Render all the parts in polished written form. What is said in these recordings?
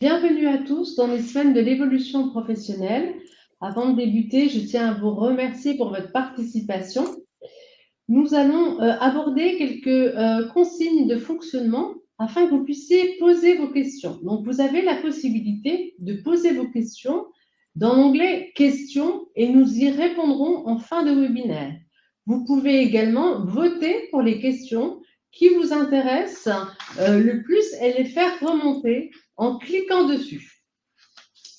Bienvenue à tous dans les semaines de l'évolution professionnelle. Avant de débuter, je tiens à vous remercier pour votre participation. Nous allons aborder quelques consignes de fonctionnement afin que vous puissiez poser vos questions. Donc, vous avez la possibilité de poser vos questions dans l'onglet Questions et nous y répondrons en fin de webinaire. Vous pouvez également voter pour les questions qui vous intéressent le plus et les faire remonter en cliquant dessus.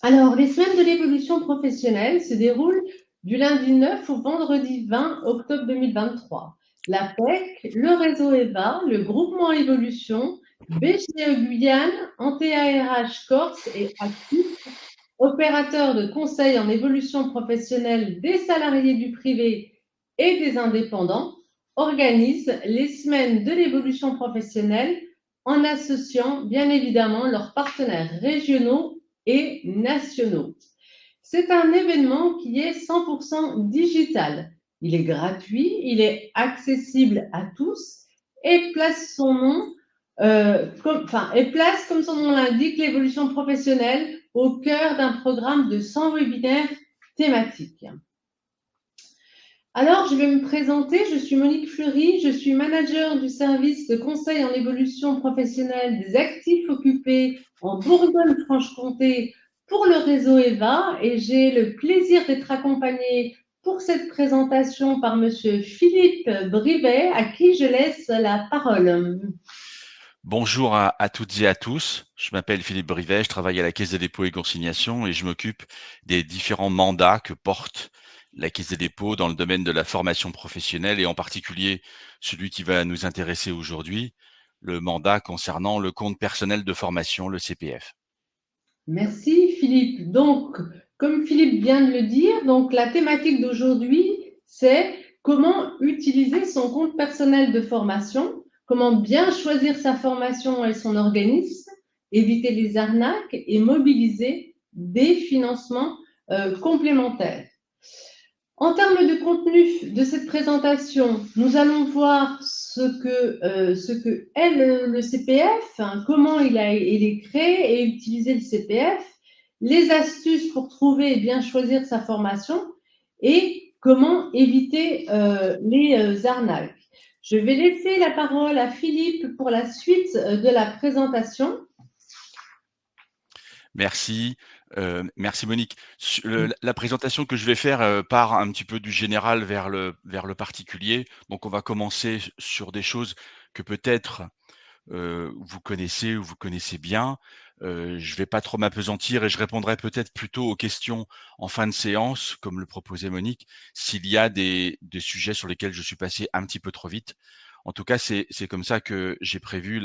Alors, les semaines de l'évolution professionnelle se déroulent du lundi 9 au vendredi 20 octobre 2023. La PEC, le réseau EVA, le groupement Évolution, BGE Guyane, Antea RH Corse et Actif, opérateurs de conseil en évolution professionnelle des salariés du privé et des indépendants, organisent les semaines de l'évolution professionnelle en associant bien évidemment leurs partenaires régionaux et nationaux. C'est un événement qui est 100% digital. Il est gratuit, il est accessible à tous et place son nom, comme son nom l'indique, l'évolution professionnelle au cœur d'un programme de 100 webinaires thématiques. Alors, je vais me présenter. Je suis Monique Fleury. Je suis manager du service de conseil en évolution professionnelle des actifs occupés en Bourgogne-Franche-Comté pour le réseau EVA et j'ai le plaisir d'être accompagnée pour cette présentation par Monsieur Philippe Brivet, à qui je laisse la parole. Bonjour à toutes et à tous. Je m'appelle Philippe Brivet, je travaille à la Caisse des dépôts et consignations et je m'occupe des différents mandats que porte la Caisse des dépôts dans le domaine de la formation professionnelle et en particulier celui qui va nous intéresser aujourd'hui, le mandat concernant le compte personnel de formation, le CPF. Merci Philippe. Donc, comme Philippe vient de le dire, donc la thématique d'aujourd'hui, c'est comment utiliser son compte personnel de formation, comment bien choisir sa formation et son organisme, éviter les arnaques et mobiliser des financements complémentaires. En termes de contenu de cette présentation, nous allons voir ce que est le CPF, hein, comment il est créé et utiliser le CPF, les astuces pour trouver et bien choisir sa formation et comment éviter les arnaques. Je vais laisser la parole à Philippe pour la suite de la présentation. Merci, merci Monique. La présentation que je vais faire part un petit peu du général vers le particulier. Donc on va commencer sur des choses que peut-être vous connaissez ou vous connaissez bien. Je vais pas trop m'appesantir et je répondrai peut-être plutôt aux questions en fin de séance, comme le proposait Monique, s'il y a des sujets sur lesquels je suis passé un petit peu trop vite. En tout cas, c'est comme ça que j'ai prévu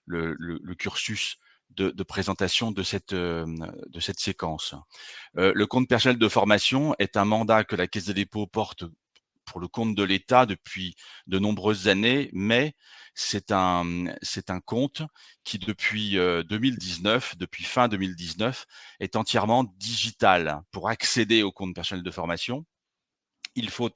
le cursus de présentation de cette séquence. Le compte personnel de formation est un mandat que la Caisse des dépôts porte pour le compte de l'État depuis de nombreuses années, mais c'est un compte qui depuis 2019, depuis fin 2019, est entièrement digital. Pour accéder au compte personnel de formation, il faut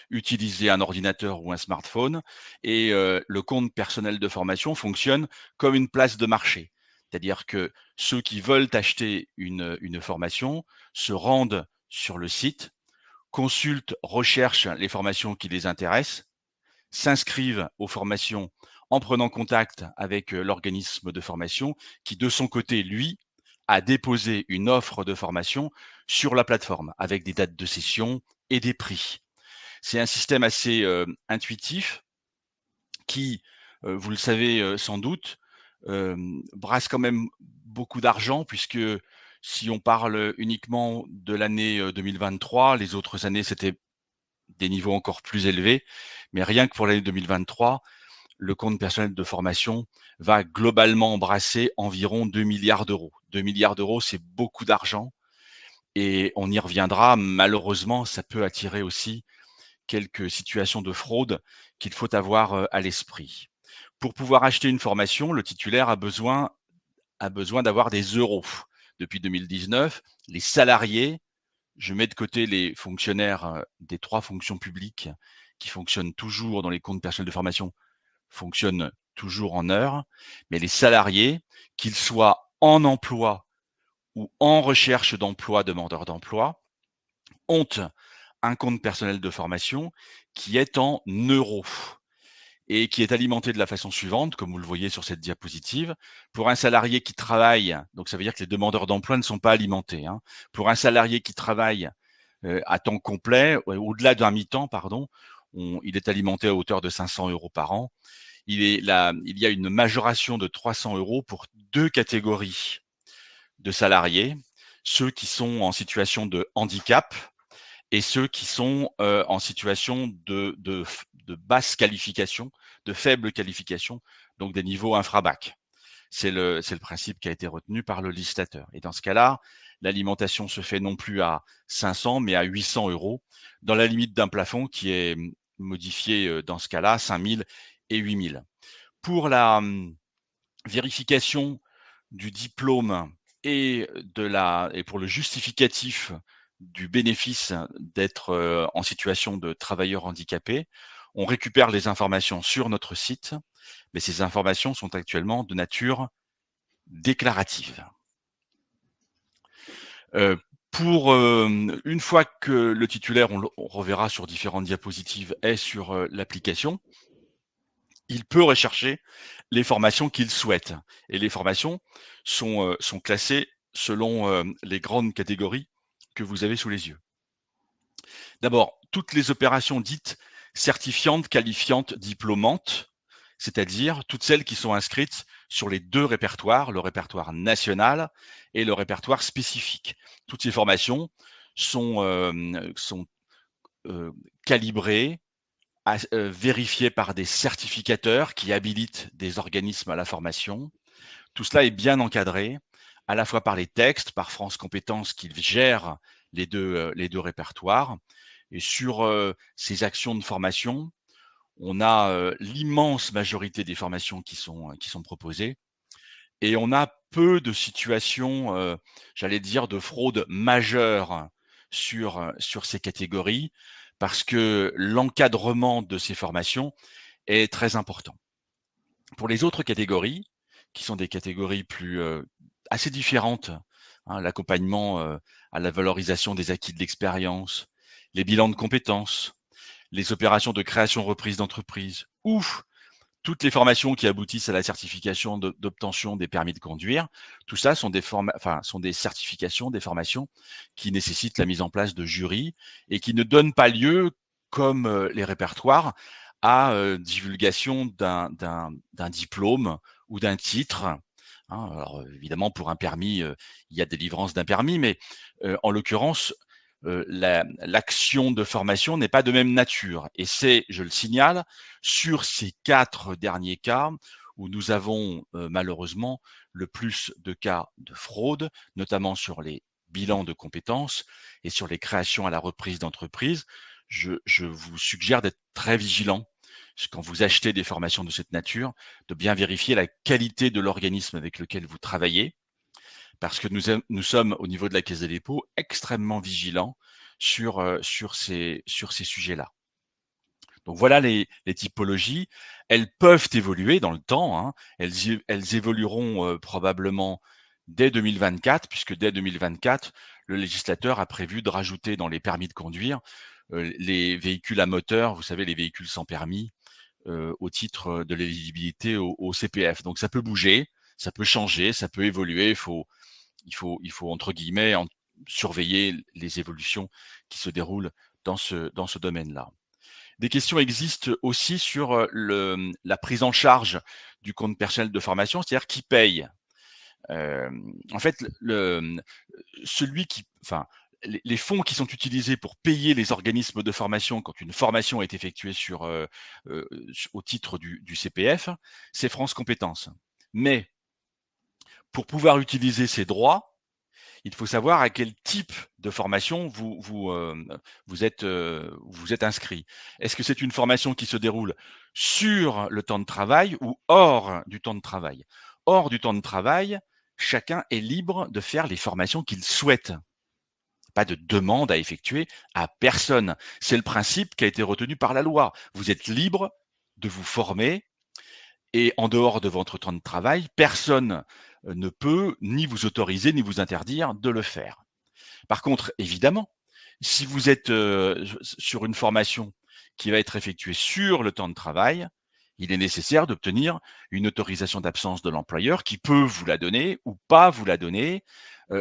utiliser un ordinateur ou un smartphone et le compte personnel de formation fonctionne comme une place de marché. C'est-à-dire que ceux qui veulent acheter une formation se rendent sur le site, consultent, recherchent les formations qui les intéressent, s'inscrivent aux formations en prenant contact avec l'organisme de formation qui, de son côté, lui, a déposé une offre de formation sur la plateforme avec des dates de session et des prix. C'est un système assez intuitif qui, vous le savez sans doute, brasse quand même beaucoup d'argent puisque si on parle uniquement de l'année 2023, les autres années c'était des niveaux encore plus élevés, mais rien que pour l'année 2023, le compte personnel de formation va globalement embrasser environ 2 milliards d'euros. 2 milliards d'euros, c'est beaucoup d'argent et on y reviendra. Malheureusement, ça peut attirer aussi quelques situations de fraude qu'il faut avoir à l'esprit. Pour pouvoir acheter une formation, le titulaire a besoin d'avoir des euros. Depuis 2019, les salariés, je mets de côté les fonctionnaires des 3 fonctions publiques qui fonctionnent toujours dans les comptes personnels de formation, fonctionnent toujours en heures, mais les salariés, qu'ils soient en emploi ou en recherche d'emploi, demandeurs d'emploi, ont un compte personnel de formation qui est en euros et qui est alimenté de la façon suivante, comme vous le voyez sur cette diapositive. Pour un salarié qui travaille, donc ça veut dire que les demandeurs d'emploi ne sont pas alimentés, hein. Pour un salarié qui travaille à temps complet, au-delà d'un mi-temps, pardon, il est alimenté à hauteur de 500 € par an. Il y a une majoration de 300 € pour 2 catégories de salariés, ceux qui sont en situation de handicap et ceux qui sont en situation de basse qualification, de faible qualification, donc des niveaux infra-bac. C'est le principe qui a été retenu par le législateur. Et dans ce cas-là, l'alimentation se fait non plus à 500, mais à 800 € dans la limite d'un plafond qui est modifié dans ce cas-là, 5 000 et 8 000. Pour la vérification du diplôme et pour le justificatif du bénéfice d'être en situation de travailleur handicapé, on récupère les informations sur notre site, mais ces informations sont actuellement de nature déclarative. Une fois que le titulaire, on reverra sur différentes diapositives, est sur l'application, il peut rechercher les formations qu'il souhaite. Et les formations sont classées selon les grandes catégories que vous avez sous les yeux. D'abord, toutes les opérations dites certifiantes, qualifiantes, diplômantes, c'est-à-dire toutes celles qui sont inscrites sur les 2 répertoires, le répertoire national et le répertoire spécifique. Toutes ces formations sont calibrées, vérifiées par des certificateurs qui habilitent des organismes à la formation. Tout cela est bien encadré, à la fois par les textes, par France Compétences qui gère les deux répertoires. Et sur ces actions de formation, on a l'immense majorité des formations qui sont proposées. Et on a peu de situations, j'allais dire, de fraude majeure sur ces catégories, parce que l'encadrement de ces formations est très important. Pour les autres catégories, qui sont des catégories plus assez différentes, hein, l'accompagnement à la valorisation des acquis de l'expérience, les bilans de compétences, les opérations de création-reprise d'entreprise ou toutes les formations qui aboutissent à la certification d'obtention des permis de conduire, tout ça sont des certifications, des formations qui nécessitent la mise en place de jurys et qui ne donnent pas lieu, comme les répertoires, à divulgation d'un diplôme ou d'un titre. Hein, alors évidemment, pour un permis, il y a délivrance d'un permis, mais en l'occurrence, l'action de formation n'est pas de même nature. Et c'est, je le signale, sur ces 4 derniers cas où nous avons malheureusement le plus de cas de fraude, notamment sur les bilans de compétences et sur les créations à la reprise d'entreprise. Je vous suggère d'être très vigilant quand vous achetez des formations de cette nature, de bien vérifier la qualité de l'organisme avec lequel vous travaillez, parce que nous sommes au niveau de la Caisse des dépôts extrêmement vigilants sur ces sujets-là. Donc voilà les typologies. Elles peuvent évoluer dans le temps, hein. Elles évolueront probablement dès 2024, puisque dès 2024, le législateur a prévu de rajouter dans les permis de conduire les véhicules à moteur, vous savez, les véhicules sans permis, au titre de l'éligibilité au CPF. Donc ça peut bouger, ça peut changer, ça peut évoluer. Il faut entre guillemets surveiller les évolutions qui se déroulent dans ce domaine-là. Des questions existent aussi sur la prise en charge du compte personnel de formation, c'est-à-dire qui paye. En fait, les fonds qui sont utilisés pour payer les organismes de formation quand une formation est effectuée au titre du CPF, c'est France Compétences. Mais pour pouvoir utiliser ces droits, il faut savoir à quel type de formation vous êtes inscrit. Est-ce que c'est une formation qui se déroule sur le temps de travail ou hors du temps de travail? Hors du temps de travail, chacun est libre de faire les formations qu'il souhaite. Pas de demande à effectuer à personne. C'est le principe qui a été retenu par la loi. Vous êtes libre de vous former et en dehors de votre temps de travail, personne ne peut ni vous autoriser ni vous interdire de le faire. Par contre, évidemment, si vous êtes sur une formation qui va être effectuée sur le temps de travail, il est nécessaire d'obtenir une autorisation d'absence de l'employeur qui peut vous la donner ou pas vous la donner.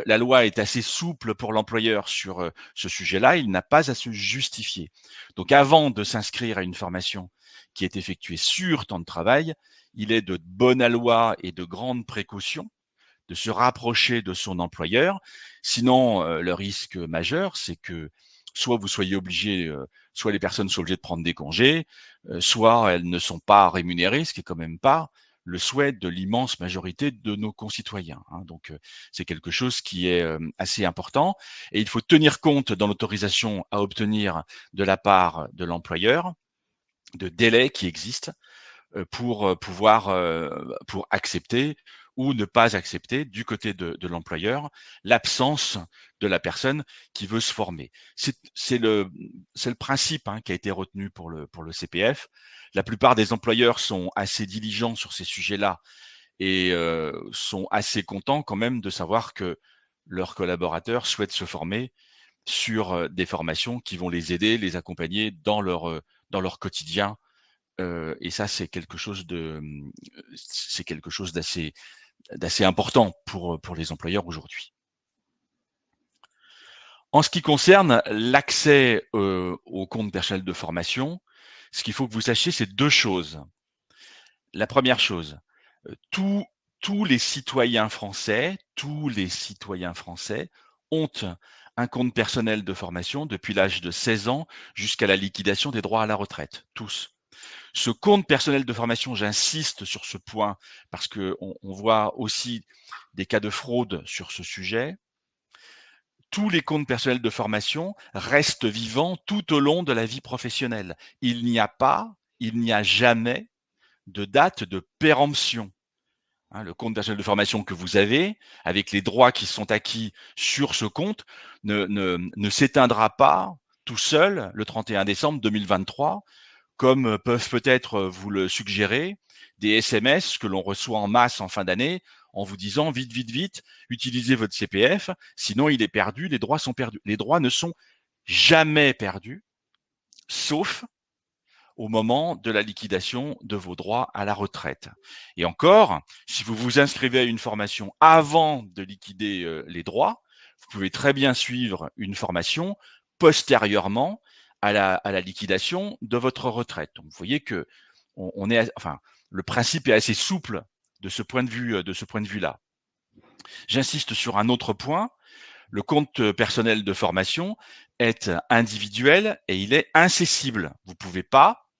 La loi est assez souple pour l'employeur sur ce sujet-là, il n'a pas à se justifier. Donc avant de s'inscrire à une formation qui est effectuée sur temps de travail, il est de bonne loi et de grande précaution de se rapprocher de son employeur. Sinon, le risque majeur, c'est que soit vous soyez obligé, soit les personnes soient obligées de prendre des congés, soit elles ne sont pas rémunérées, ce qui est quand même pas le souhait de l'immense majorité de nos concitoyens, hein. Donc, c'est quelque chose qui est assez important et il faut tenir compte dans l'autorisation à obtenir de la part de l'employeur de délais qui existent pour pouvoir pour accepter ou ne pas accepter du côté de l'employeur l'absence de la personne qui veut se former. C'est le principe hein, qui a été retenu pour le CPF. La plupart des employeurs sont assez diligents sur ces sujets-là et sont assez contents quand même de savoir que leurs collaborateurs souhaitent se former sur des formations qui vont les aider, les accompagner dans leur quotidien et ça, c'est quelque chose d'assez important pour les employeurs aujourd'hui. En ce qui concerne l'accès au compte personnel de formation, ce qu'il faut que vous sachiez, c'est 2 choses. La première chose, tous les citoyens français ont un compte personnel de formation depuis l'âge de 16 ans jusqu'à la liquidation des droits à la retraite, tous. Ce compte personnel de formation, j'insiste sur ce point parce qu'on voit aussi des cas de fraude sur ce sujet. Tous les comptes personnels de formation restent vivants tout au long de la vie professionnelle. Il n'y a jamais de date de péremption. Hein, le compte personnel de formation que vous avez, avec les droits qui sont acquis sur ce compte, ne s'éteindra pas tout seul le 31 décembre 2023 comme peuvent peut-être vous le suggérer, des SMS que l'on reçoit en masse en fin d'année en vous disant vite, vite, vite, utilisez votre CPF, sinon il est perdu, les droits sont perdus. Les droits ne sont jamais perdus, sauf au moment de la liquidation de vos droits à la retraite. Et encore, si vous vous inscrivez à une formation avant de liquider les droits, vous pouvez très bien suivre une formation postérieurement à la liquidation de votre retraite. Donc, vous voyez que le principe est assez souple de ce point de vue-là. J'insiste sur un autre point. Le compte personnel de formation est individuel et il est incessible. Vous ne pouvez pas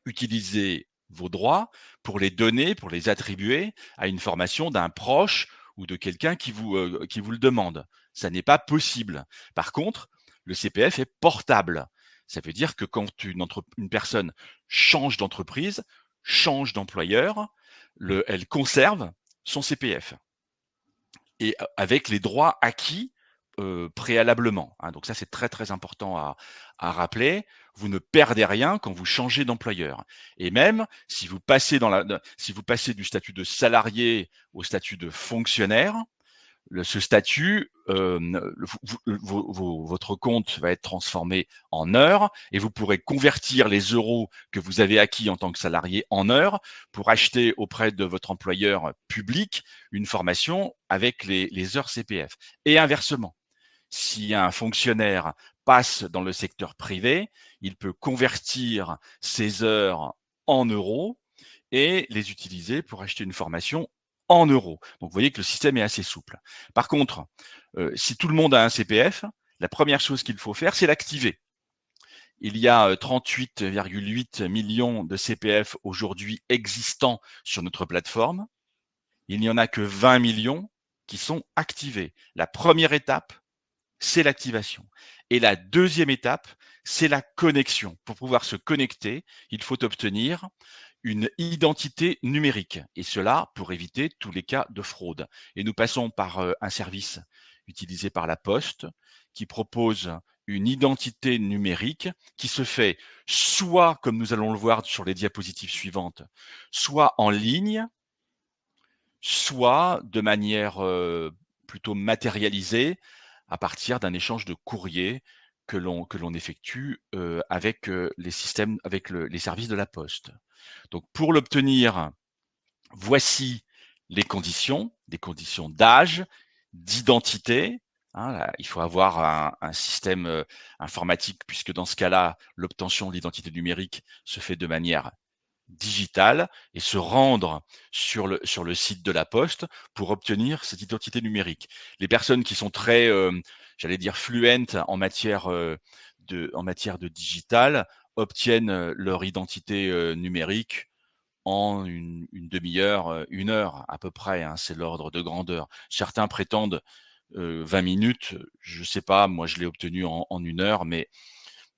utiliser vos droits pour les donner, pour les attribuer à une formation d'un proche ou de quelqu'un qui vous le demande. Ça n'est pas possible. Par contre, le CPF est portable. Ça veut dire que quand une personne change d'entreprise, change d'employeur, elle conserve son CPF et avec les droits acquis préalablement. Hein. Donc ça, c'est très très important à rappeler. Vous ne perdez rien quand vous changez d'employeur. Et même si vous passez du statut de salarié au statut de fonctionnaire, ce statut, votre compte va être transformé en heures et vous pourrez convertir les euros que vous avez acquis en tant que salarié en heures pour acheter auprès de votre employeur public une formation avec les heures CPF. Et inversement, si un fonctionnaire passe dans le secteur privé, il peut convertir ses heures en euros et les utiliser pour acheter une formation en euros. Donc, vous voyez que le système est assez souple. Par contre, si tout le monde a un CPF, la première chose qu'il faut faire, c'est l'activer. Il y a 38,8 millions de CPF aujourd'hui existants sur notre plateforme. Il n'y en a que 20 millions qui sont activés. La première étape, c'est l'activation. Et la deuxième étape, c'est la connexion. Pour pouvoir se connecter, il faut obtenir une identité numérique, et cela pour éviter tous les cas de fraude. Et nous passons par un service utilisé par la Poste qui propose une identité numérique qui se fait soit, comme nous allons le voir sur les diapositives suivantes, soit en ligne, soit de manière plutôt matérialisée à partir d'un échange de courrier que l'on effectue avec les systèmes, avec les services de la Poste. Donc pour l'obtenir, voici des conditions d'âge, d'identité. Hein, là, il faut avoir un système informatique, puisque dans ce cas-là, l'obtention de l'identité numérique se fait de manière digitale et se rendre sur le site de la Poste pour obtenir cette identité numérique. Les personnes qui sont très, j'allais dire, fluentes en matière de digital obtiennent leur identité numérique en une demi-heure, 1 heure à peu près, hein, c'est l'ordre de grandeur. Certains prétendent 20 minutes, je sais pas, moi je l'ai obtenu en 1 heure, mais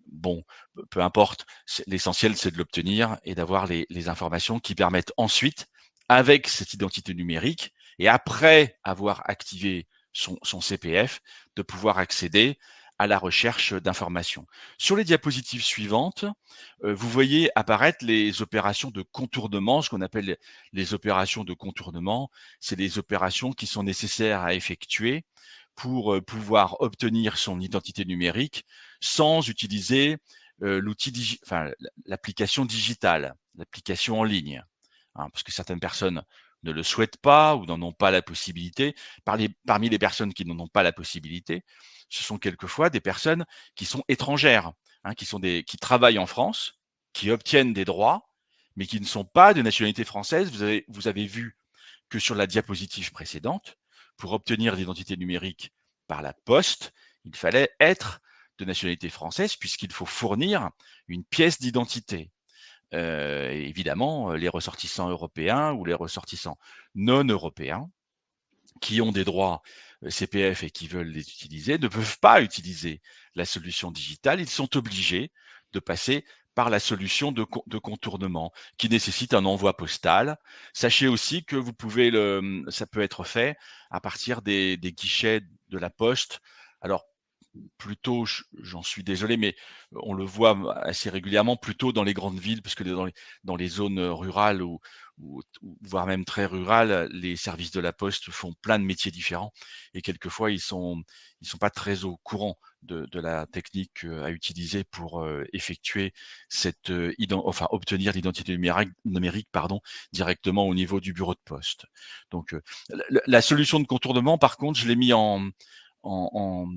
bon, peu importe. L'essentiel, c'est de l'obtenir et d'avoir les informations qui permettent ensuite, avec cette identité numérique et après avoir activé son CPF, de pouvoir accéder à la recherche d'informations. Sur les diapositives suivantes, vous voyez apparaître les opérations de contournement, ce qu'on appelle les opérations de contournement. C'est les opérations qui sont nécessaires à effectuer pour pouvoir obtenir son identité numérique sans utiliser l'application digitale, l'application en ligne, hein, parce que certaines personnes ne le souhaitent pas ou n'en ont pas la possibilité. Parmi les personnes qui n'en ont pas la possibilité, ce sont quelquefois des personnes qui sont étrangères, hein, qui travaillent en France, qui obtiennent des droits, mais qui ne sont pas de nationalité française. Vous avez vu que sur la diapositive précédente, pour obtenir l'identité numérique par la poste, il fallait être de nationalité française puisqu'il faut fournir une pièce d'identité. Évidemment, les ressortissants européens ou les ressortissants non européens qui ont des droits CPF et qui veulent les utiliser ne peuvent pas utiliser la solution digitale. Ils sont obligés de passer par la solution de contournement qui nécessite un envoi postal. Sachez aussi que ça peut être fait à partir des guichets de la Poste. Alors, plutôt, j'en suis désolé, mais on le voit assez régulièrement, plutôt dans les grandes villes, parce que dans les zones rurales ou voire même très rurales, les services de la Poste font plein de métiers différents et quelquefois ils sont pas très au courant de la technique à utiliser pour effectuer obtenir l'identité numérique, pardon, directement au niveau du bureau de poste. Donc la solution de contournement, par contre, je l'ai mis en, en,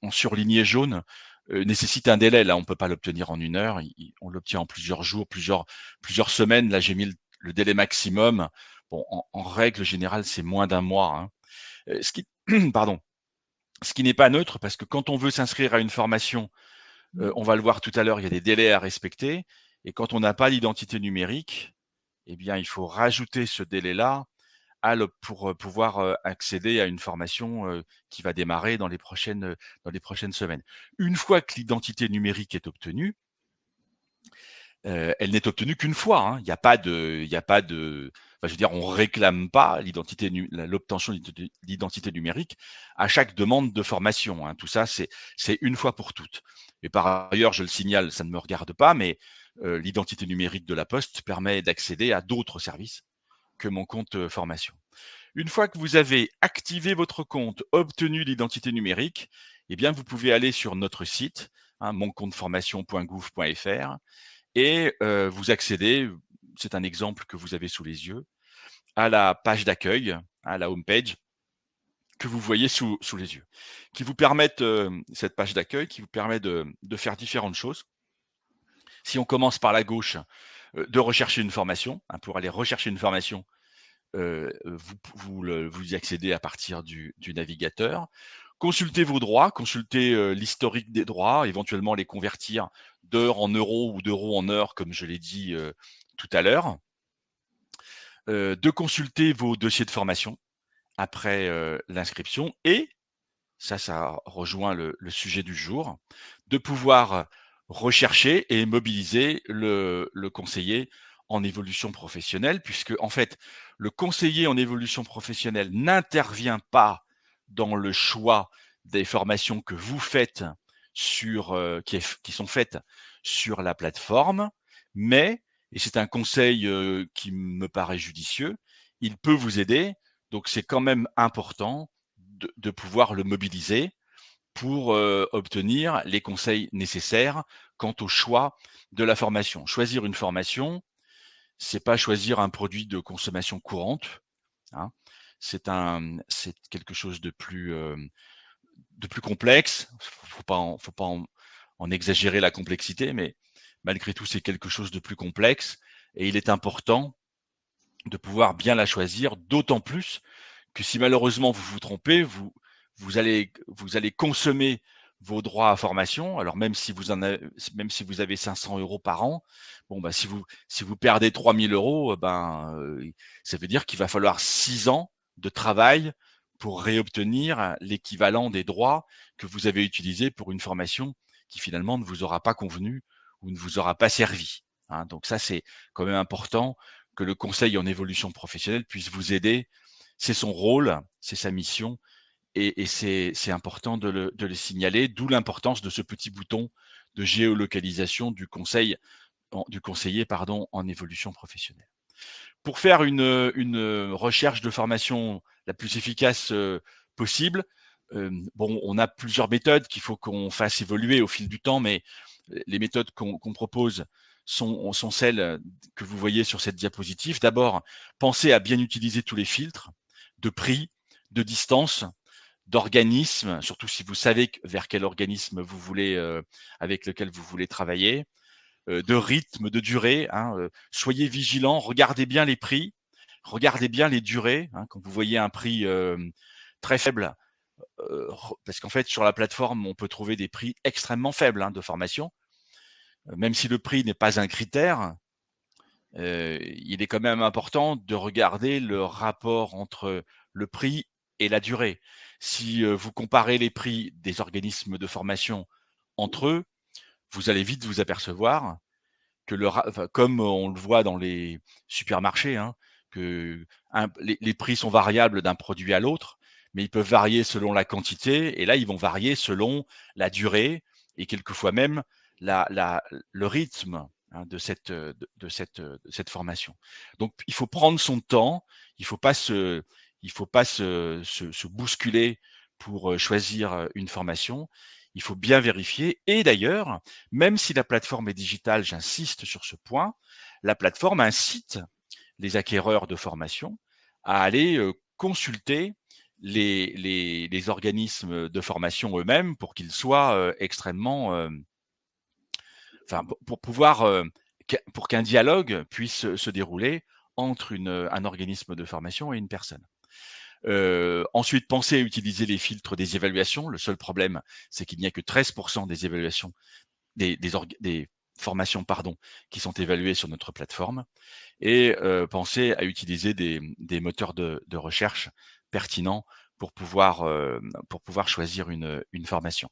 en surligné jaune, nécessite un délai. Là, on peut pas l'obtenir en 1 heure. On l'obtient en plusieurs jours, plusieurs semaines. Là, j'ai mis le délai maximum. Bon, en règle générale, c'est moins d'1 mois. Hein. Pardon. Ce qui n'est pas neutre, parce que quand on veut s'inscrire à une formation, on va le voir tout à l'heure, il y a des délais à respecter. Et quand on n'a pas d'identité numérique, eh bien, il faut rajouter ce délai-là pour pouvoir accéder à une formation qui va démarrer dans les prochaines semaines. Une fois que l'identité numérique est obtenue, elle n'est obtenue qu'une fois. Hein. Il n'y a pas de, enfin, je veux dire, on réclame pas l'obtention de l'identité numérique à chaque demande de formation. Hein. Tout ça, c'est une fois pour toutes. Et par ailleurs, je le signale, ça ne me regarde pas, mais l'identité numérique de la Poste permet d'accéder à d'autres services que mon compte formation. Une fois que vous avez activé votre compte, obtenu l'identité numérique, eh bien, vous pouvez aller sur notre site, hein, moncompteformation.gouv.fr, et vous accédez, c'est un exemple que vous avez sous les yeux, à la page d'accueil, à la home page, que vous voyez sous les yeux, qui vous permettent, cette page d'accueil, qui vous permet de faire différentes choses. Si on commence par la gauche, de rechercher une formation, hein, pour aller rechercher une formation, vous y accédez à partir du navigateur. Consultez vos droits, consultez l'historique des droits, éventuellement les convertir d'heures en euros ou d'euros en heures, comme je l'ai dit tout à l'heure. De consulter vos dossiers de formation après l'inscription et, ça rejoint le sujet du jour, de pouvoir rechercher et mobiliser le conseiller en évolution professionnelle, puisque en fait, le conseiller en évolution professionnelle n'intervient pas dans le choix des formations que vous faites qui sont faites sur la plateforme, mais, et c'est un conseil qui me paraît judicieux, il peut vous aider Donc, c'est quand même important de pouvoir le mobiliser pour obtenir les conseils nécessaires quant au choix de la formation. Choisir une formation, c'est pas choisir un produit de consommation courante, hein. C'est quelque chose de plus complexe. Faut pas en exagérer la complexité, mais malgré tout, c'est quelque chose de plus complexe et il est important de pouvoir bien la choisir, d'autant plus que si malheureusement vous vous trompez, vous allez consommer vos droits à formation. Alors même si vous avez 500 euros par an, bon bah si vous perdez 3000 euros, ça veut dire qu'il va falloir 6 ans de travail pour réobtenir l'équivalent des droits que vous avez utilisés pour une formation qui finalement ne vous aura pas convenu ou ne vous aura pas servi, hein. Donc ça, c'est quand même important que le conseil en évolution professionnelle puisse vous aider. C'est son rôle, c'est sa mission et c'est important de le signaler, d'où l'importance de ce petit bouton de géolocalisation du conseiller pardon, en évolution professionnelle. Pour faire une recherche de formation la plus efficace possible, bon, on a plusieurs méthodes qu'il faut qu'on fasse évoluer au fil du temps, mais les méthodes qu'on propose sont celles que vous voyez sur cette diapositive. D'abord, pensez à bien utiliser tous les filtres de prix, de distance, d'organisme, surtout si vous savez vers quel organisme vous voulez, avec lequel vous voulez travailler, de rythme, de durée, hein, soyez vigilants, regardez bien les prix, regardez bien les durées, hein, quand vous voyez un prix très faible, parce qu'en fait sur la plateforme on peut trouver des prix extrêmement faibles, hein, de formation, même si le prix n'est pas un critère, il est quand même important de regarder le rapport entre le prix et la durée. Si vous comparez les prix des organismes de formation entre eux, vous allez vite vous apercevoir que enfin, comme on le voit dans les supermarchés, hein, que les prix sont variables d'un produit à l'autre, mais ils peuvent varier selon la quantité, et là, ils vont varier selon la durée et quelquefois même le rythme, hein, de cette formation. Donc, il faut prendre son temps, il faut pas se bousculer pour choisir une formation. Il faut bien vérifier. Et d'ailleurs, même si la plateforme est digitale, j'insiste sur ce point, la plateforme incite les acquéreurs de formation à aller consulter les organismes de formation eux-mêmes pour qu'ils soient extrêmement, enfin, pour pouvoir, pour qu'un dialogue puisse se dérouler entre un organisme de formation et une personne. Ensuite, pensez à utiliser les filtres des évaluations. Le seul problème, c'est qu'il n'y a que 13% des évaluations des formations pardon, qui sont évaluées sur notre plateforme. Et pensez à utiliser des moteurs de recherche pertinents pour pouvoir choisir une formation.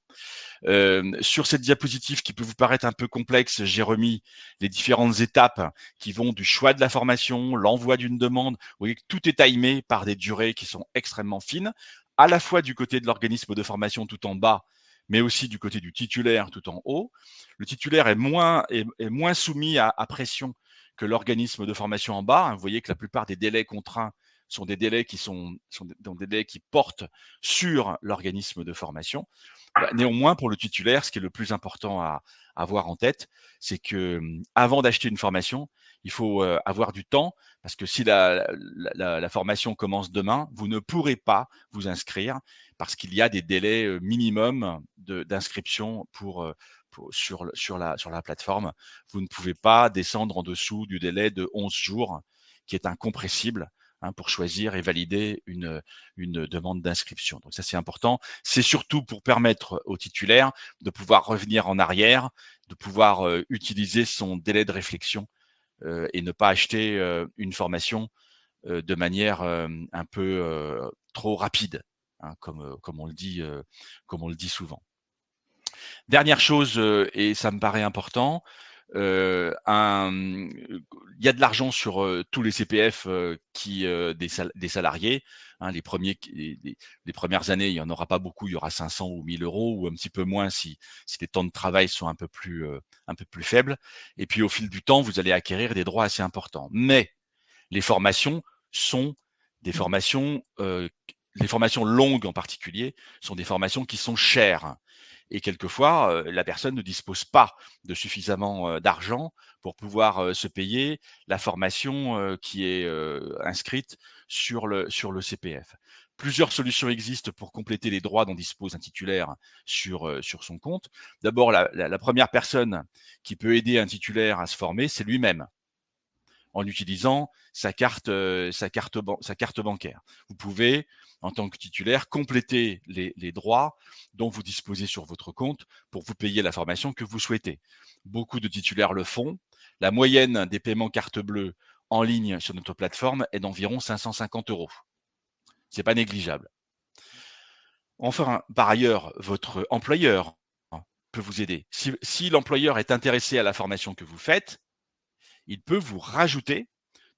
Sur cette diapositive qui peut vous paraître un peu complexe, j'ai remis les différentes étapes qui vont du choix de la formation, l'envoi d'une demande. Vous voyez que tout est timé par des durées qui sont extrêmement fines, à la fois du côté de l'organisme de formation tout en bas, mais aussi du côté du titulaire tout en haut. Le titulaire est moins soumis à pression que l'organisme de formation en bas. Vous voyez que la plupart des délais contraints sont des délais des délais qui portent sur l'organisme de formation. Néanmoins, pour le titulaire, ce qui est le plus important à avoir en tête, c'est que avant d'acheter une formation, il faut avoir du temps, parce que si la formation commence demain, vous ne pourrez pas vous inscrire parce qu'il y a des délais minimum d'inscription sur la plateforme. Vous ne pouvez pas descendre en dessous du délai de 11 jours, qui est incompressible, hein, pour choisir et valider une demande d'inscription. Donc ça, c'est important. C'est surtout pour permettre au titulaire de pouvoir revenir en arrière, de pouvoir utiliser son délai de réflexion et ne pas acheter une formation de manière un peu trop rapide, hein, comme on le dit souvent. Dernière chose, et ça me paraît important, il y a de l'argent sur tous les CPF des salariés, hein, les premières années, il n'y en aura pas beaucoup, il y aura 500 ou 1000 euros ou un petit peu moins si les temps de travail sont un peu plus faibles. Et puis au fil du temps, vous allez acquérir des droits assez importants. Mais les formations sont Des formations, les formations longues en particulier, sont des formations qui sont chères et quelquefois, la personne ne dispose pas de suffisamment, d'argent pour pouvoir, se payer la formation, qui est, inscrite sur le CPF. Plusieurs solutions existent pour compléter les droits dont dispose un titulaire sur son compte. D'abord, la 1re personne qui peut aider un titulaire à se former, c'est lui-même, en utilisant sa carte bancaire. Vous pouvez, en tant que titulaire, compléter les droits dont vous disposez sur votre compte pour vous payer la formation que vous souhaitez. Beaucoup de titulaires le font. La moyenne des paiements carte bleue en ligne sur notre plateforme est d'environ 550 €. C'est pas négligeable. Enfin, par ailleurs, votre employeur peut vous aider. Si l'employeur est intéressé à la formation que vous faites, il peut vous rajouter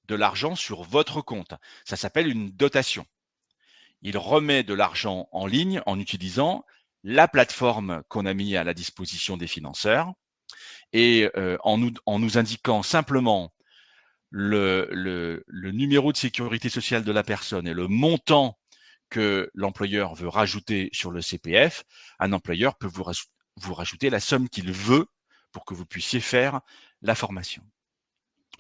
de l'argent sur votre compte. Ça s'appelle une dotation. Il remet de l'argent en ligne en utilisant la plateforme qu'on a mis à la disposition des financeurs et en nous indiquant simplement le numéro de sécurité sociale de la personne et le montant que l'employeur veut rajouter sur le CPF, un employeur peut vous rajouter la somme qu'il veut pour que vous puissiez faire la formation.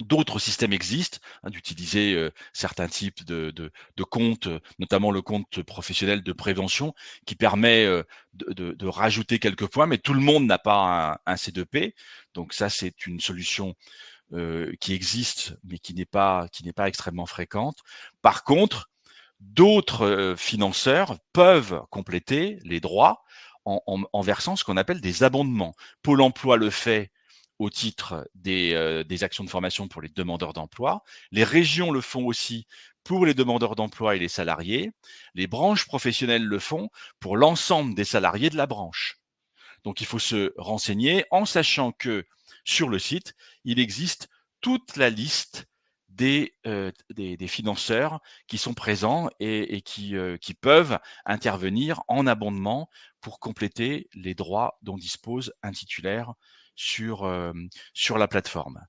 D'autres systèmes existent, d'utiliser certains types de comptes, notamment le compte professionnel de prévention, qui permet de rajouter quelques points, mais tout le monde n'a pas un C2P. Donc ça, c'est une solution qui existe, mais qui n'est pas extrêmement fréquente. Par contre, d'autres financeurs peuvent compléter les droits en versant ce qu'on appelle des abondements. Pôle emploi le fait au titre des actions de formation pour les demandeurs d'emploi. Les régions le font aussi pour les demandeurs d'emploi et les salariés. Les branches professionnelles le font pour l'ensemble des salariés de la branche. Donc, il faut se renseigner en sachant que sur le site, il existe toute la liste des financeurs qui sont présents et qui peuvent intervenir en abondement pour compléter les droits dont dispose un titulaire sur la plateforme.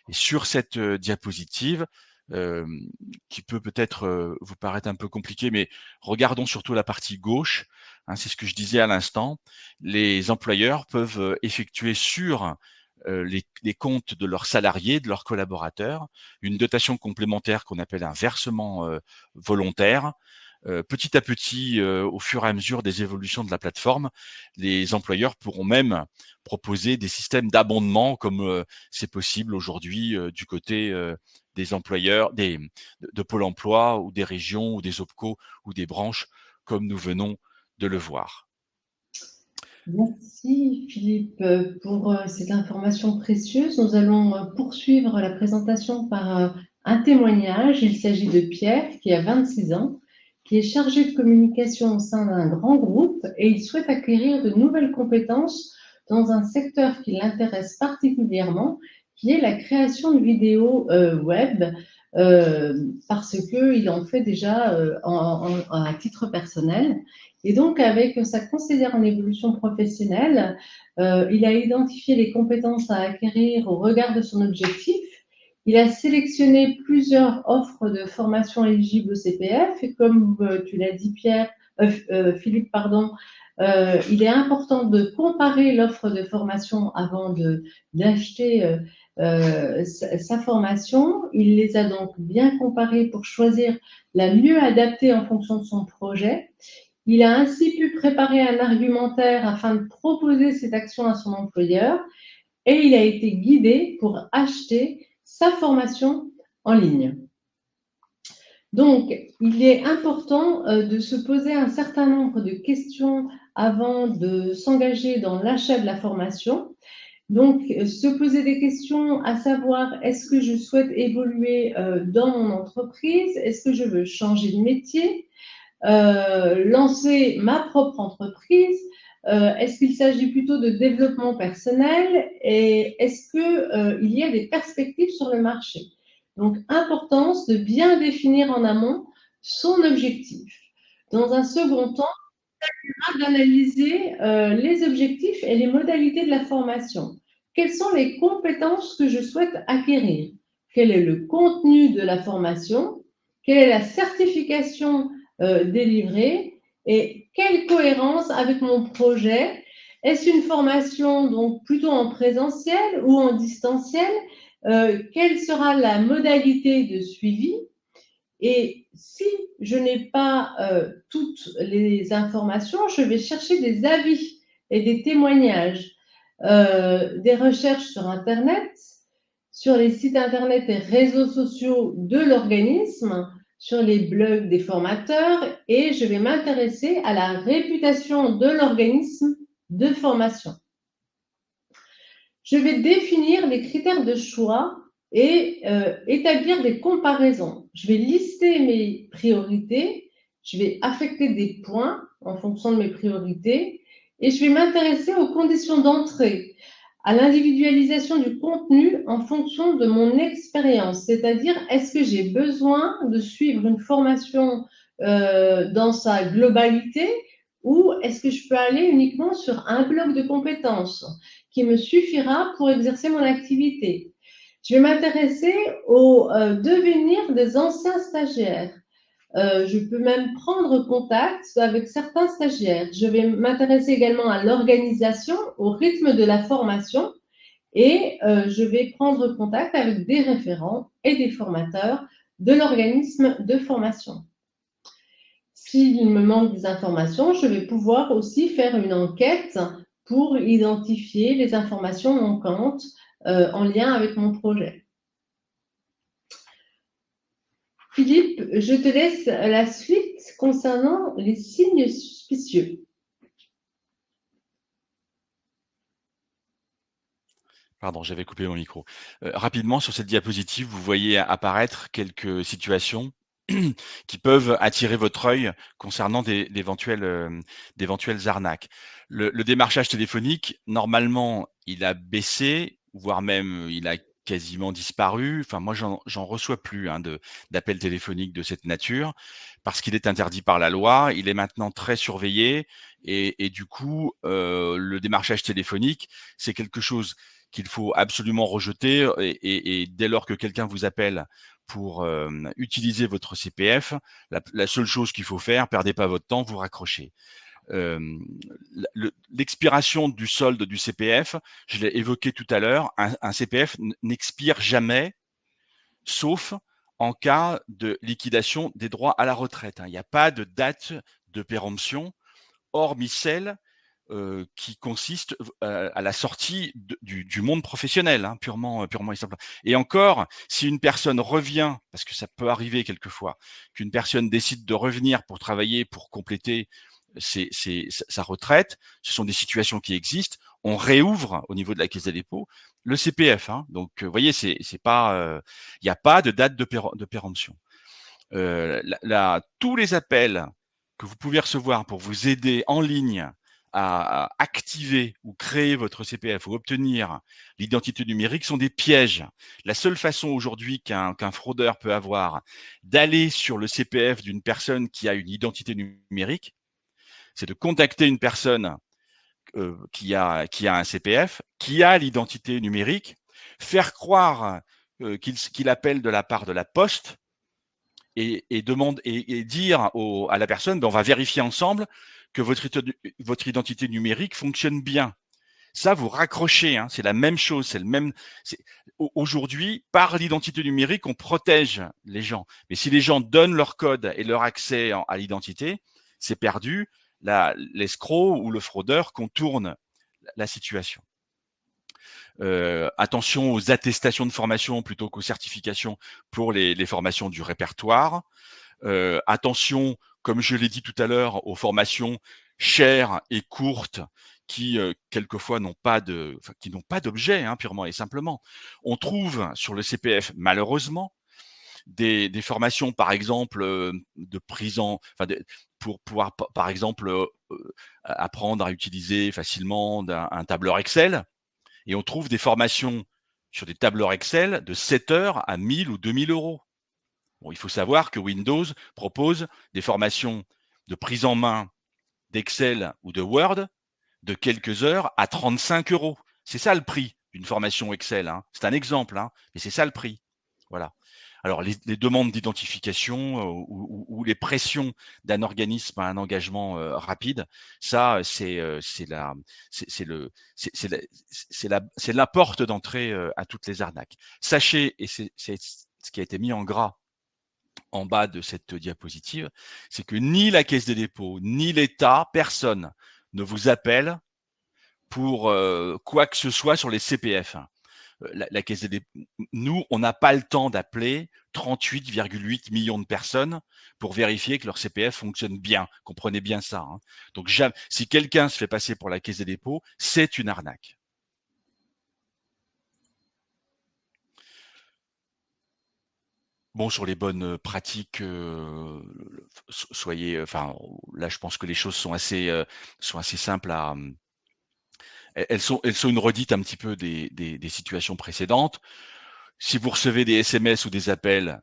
Et sur cette diapositive, qui peut-être vous paraître un peu compliquée, mais regardons surtout la partie gauche. C'est ce que je disais à l'instant. Les employeurs peuvent effectuer sur les comptes de leurs salariés, de leurs collaborateurs, une dotation complémentaire qu'on appelle un versement volontaire. Petit à petit, au fur et à mesure des évolutions de la plateforme, les employeurs pourront même proposer des systèmes d'abondement comme c'est possible aujourd'hui du côté des employeurs, de Pôle emploi ou des régions ou des OPCO ou des branches, comme nous venons de le voir. Merci Philippe pour cette information précieuse. Nous allons poursuivre la présentation par un témoignage. Il s'agit de Pierre qui a 26 ans, qui est chargé de communication au sein d'un grand groupe et il souhaite acquérir de nouvelles compétences dans un secteur qui l'intéresse particulièrement, qui est la création de vidéos web, parce qu'il en fait déjà à titre personnel. Et donc, avec sa conseillère en évolution professionnelle, il a identifié les compétences à acquérir au regard de son objectif. Il a sélectionné plusieurs offres de formation éligibles au CPF et comme tu l'as dit Philippe, il est important de comparer l'offre de formation avant d'acheter sa formation. Il les a donc bien comparées pour choisir la mieux adaptée en fonction de son projet. Il a ainsi pu préparer un argumentaire afin de proposer cette action à son employeur et il a été guidé pour acheter sa formation en ligne. Donc, il est important de se poser un certain nombre de questions avant de s'engager dans l'achat de la formation. Donc, se poser des questions à savoir, est-ce que je souhaite évoluer dans mon entreprise? Est-ce que je veux changer de métier? Lancer ma propre entreprise? Est-ce qu'il s'agit plutôt de développement personnel? Et est-ce qu'il y a des perspectives sur le marché? Donc, importance de bien définir en amont son objectif. Dans un second temps, il s'agira d'analyser les objectifs et les modalités de la formation. Quelles sont les compétences que je souhaite acquérir? Quel est le contenu de la formation? quelle est la certification délivrée et quelle cohérence avec mon projet. Est-ce une formation donc plutôt en présentiel ou en distanciel? Quelle sera la modalité de suivi? Et si je n'ai pas toutes les informations, je vais chercher des avis et des témoignages, des recherches sur Internet, sur les sites Internet et réseaux sociaux de l'organisme, sur les blogs des formateurs, et je vais m'intéresser à la réputation de l'organisme de formation. Je vais définir les critères de choix et établir des comparaisons. Je vais lister mes priorités, je vais affecter des points en fonction de mes priorités et je vais m'intéresser aux conditions d'entrée, à l'individualisation du contenu en fonction de mon expérience, c'est-à-dire est-ce que j'ai besoin de suivre une formation dans sa globalité ou est-ce que je peux aller uniquement sur un bloc de compétences qui me suffira pour exercer mon activité. Je vais m'intéresser au devenir des anciens stagiaires. Je peux même prendre contact avec certains stagiaires. Je vais m'intéresser également à l'organisation, au rythme de la formation et je vais prendre contact avec des référents et des formateurs de l'organisme de formation. S'il me manque des informations, je vais pouvoir aussi faire une enquête pour identifier les informations manquantes en lien avec mon projet. Philippe, je te laisse la suite concernant les signes suspicieux. Pardon, j'avais coupé mon micro. Rapidement, sur cette diapositive, vous voyez apparaître quelques situations qui peuvent attirer votre œil concernant d'éventuelles arnaques. Le démarchage téléphonique, normalement, il a baissé, voire même il a quasiment disparu. Enfin, moi, j'en reçois plus d'appels téléphoniques de cette nature parce qu'il est interdit par la loi. Il est maintenant très surveillé et du coup, le démarchage téléphonique, c'est quelque chose qu'il faut absolument rejeter et dès lors que quelqu'un vous appelle pour utiliser votre CPF, la seule chose qu'il faut faire, perdez pas votre temps, vous raccrochez. L'expiration du solde du CPF, je l'ai évoqué tout à l'heure, un CPF n'expire jamais, sauf en cas de liquidation des droits à la retraite. Il n'y a pas de date de péremption, hormis celle qui consiste à la sortie du monde professionnel, hein, purement et simplement. Et encore, si une personne revient, parce que ça peut arriver quelquefois, qu'une personne décide de revenir pour travailler, pour compléter sa retraite, ce sont des situations qui existent. On réouvre au niveau de la Caisse des dépôts le CPF. Hein. Donc, vous voyez, c'est pas, il n'y a pas de date de péremption. Tous les appels que vous pouvez recevoir pour vous aider en ligne à activer ou créer votre CPF ou obtenir l'identité numérique sont des pièges. La seule façon aujourd'hui qu'un fraudeur peut avoir d'aller sur le CPF d'une personne qui a une identité numérique, c'est de contacter une personne qui a un CPF, qui a l'identité numérique, faire croire qu'il appelle de la part de la Poste et dire à la personne, ben, on va vérifier ensemble que votre identité numérique fonctionne bien. Ça, vous raccrochez, hein, c'est la même chose, c'est le même. Aujourd'hui, par l'identité numérique, on protège les gens. Mais si les gens donnent leur code et leur accès à l'identité, c'est perdu. L'escroc ou le fraudeur contourne la situation. Attention aux attestations de formation plutôt qu'aux certifications pour les formations du répertoire. Attention, comme je l'ai dit tout à l'heure, aux formations chères et courtes qui quelquefois n'ont pas d'objet, hein, purement et simplement. On trouve sur le CPF malheureusement des formations, par exemple, de prise en, enfin, pour pouvoir, par exemple, apprendre à utiliser facilement un tableur Excel. Et on trouve des formations sur des tableurs Excel de 7 heures à 1000 ou 2000 euros. Bon, il faut savoir que Windows propose des formations de prise en main d'Excel ou de Word de quelques heures à 35 euros. C'est ça le prix d'une formation Excel. Hein. C'est un exemple, hein, mais c'est ça le prix. Voilà. Alors les demandes d'identification ou les pressions d'un organisme à un engagement rapide, ça c'est la porte d'entrée à toutes les arnaques. Sachez, et c'est ce qui a été mis en gras en bas de cette diapositive, c'est que ni la Caisse des dépôts, ni l'État, personne ne vous appelle pour quoi que ce soit sur les CPF. La Caisse des dépôts, nous, on n'a pas le temps d'appeler 38,8 millions de personnes pour vérifier que leur CPF fonctionne bien. Comprenez bien ça. Hein. Donc, si quelqu'un se fait passer pour la Caisse des dépôts, c'est une arnaque. Bon, sur les bonnes pratiques, soyez, enfin, là, je pense que les choses sont assez simples à. Elles sont une redite un petit peu des situations précédentes. Si vous recevez des SMS ou des appels,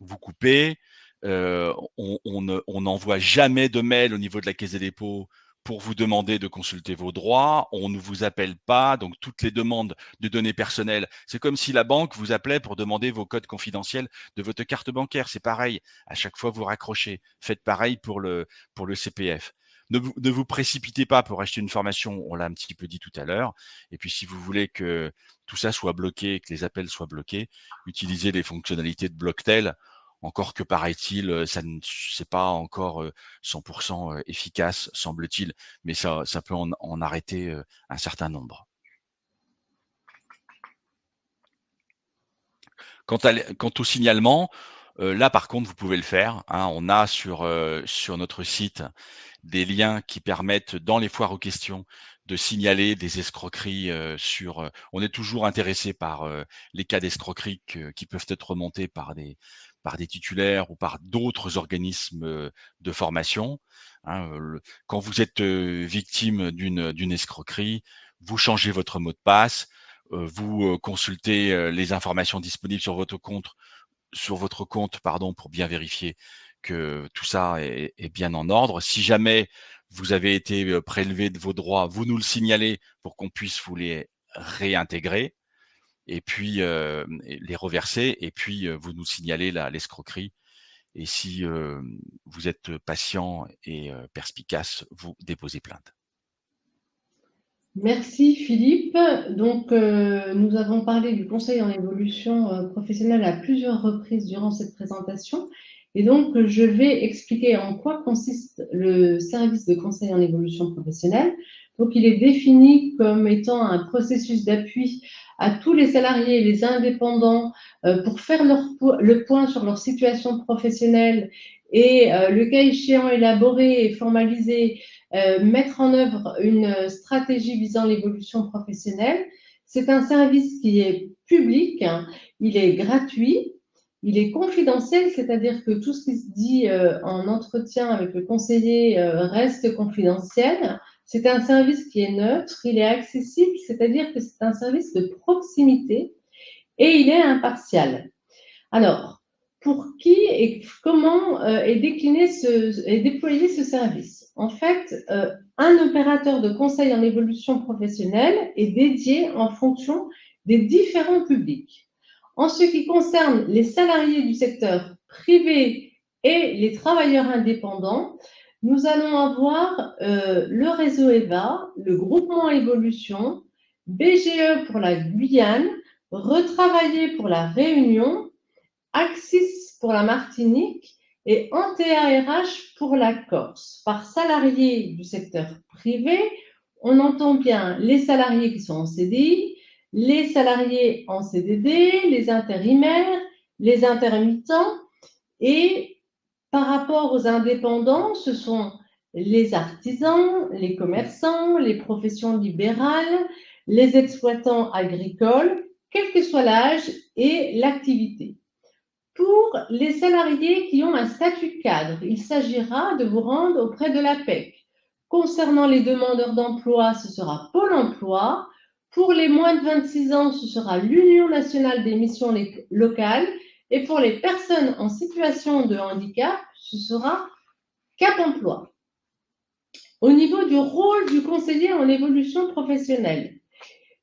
vous coupez. On n'envoie jamais de mail au niveau de la Caisse des dépôts pour vous demander de consulter vos droits. On ne vous appelle pas. Donc, toutes les demandes de données personnelles, c'est comme si la banque vous appelait pour demander vos codes confidentiels de votre carte bancaire. C'est pareil. À chaque fois, vous raccrochez. Faites pareil pour le CPF. Ne vous précipitez pas pour acheter une formation. On l'a un petit peu dit tout à l'heure. Et puis, si vous voulez que tout ça soit bloqué, que les appels soient bloqués, utilisez les fonctionnalités de Blocktel. Encore que paraît-il, ça ne c'est pas encore 100% efficace, semble-t-il, mais ça peut en arrêter un certain nombre. Quant au signalement, là par contre vous pouvez le faire. Hein, on a sur notre site des liens qui permettent dans les foires aux questions de signaler des escroqueries on est toujours intéressé par les cas d'escroquerie qui peuvent être remontés par des titulaires ou par d'autres organismes de formation. Hein, quand vous êtes victime d'une escroquerie, vous changez votre mot de passe, vous consultez les informations disponibles sur votre compte, pour bien vérifier que tout ça est bien en ordre. Si jamais vous avez été prélevé de vos droits, vous nous le signalez pour qu'on puisse vous les réintégrer et puis les reverser, et puis vous nous signalez l'escroquerie. Et si vous êtes patient et perspicace, vous déposez plainte. Merci Philippe. Donc, nous avons parlé du conseil en évolution professionnelle à plusieurs reprises durant cette présentation. Et donc, je vais expliquer en quoi consiste le service de conseil en évolution professionnelle. Donc, il est défini comme étant un processus d'appui à tous les salariés et les indépendants pour faire le point sur leur situation professionnelle et, le cas échéant, élaborer et formaliser mettre en œuvre une stratégie visant l'évolution professionnelle. C'est un service qui est public, hein, il est gratuit, il est confidentiel, c'est-à-dire que tout ce qui se dit en entretien avec le conseiller reste confidentiel. C'est un service qui est neutre, il est accessible, c'est-à-dire que c'est un service de proximité et il est impartial. Alors, pour qui et comment est décliné est déployé ce service? En fait, un opérateur de conseil en évolution professionnelle est dédié en fonction des différents publics. En ce qui concerne les salariés du secteur privé et les travailleurs indépendants, nous allons avoir le réseau EVA, le groupement Évolution, BGE pour la Guyane, Retravailler pour la Réunion, Axis pour la Martinique et Antea-RH pour la Corse. Par salariés du secteur privé, on entend bien les salariés qui sont en CDI, les salariés en CDD, les intérimaires, les intermittents, et par rapport aux indépendants, ce sont les artisans, les commerçants, les professions libérales, les exploitants agricoles, quel que soit l'âge et l'activité. Pour les salariés qui ont un statut cadre, il s'agira de vous rendre auprès de l'APEC. Concernant les demandeurs d'emploi, ce sera Pôle emploi. Pour les moins de 26 ans, ce sera l'Union nationale des missions locales. Et pour les personnes en situation de handicap, ce sera Cap emploi. Au niveau du rôle du conseiller en évolution professionnelle,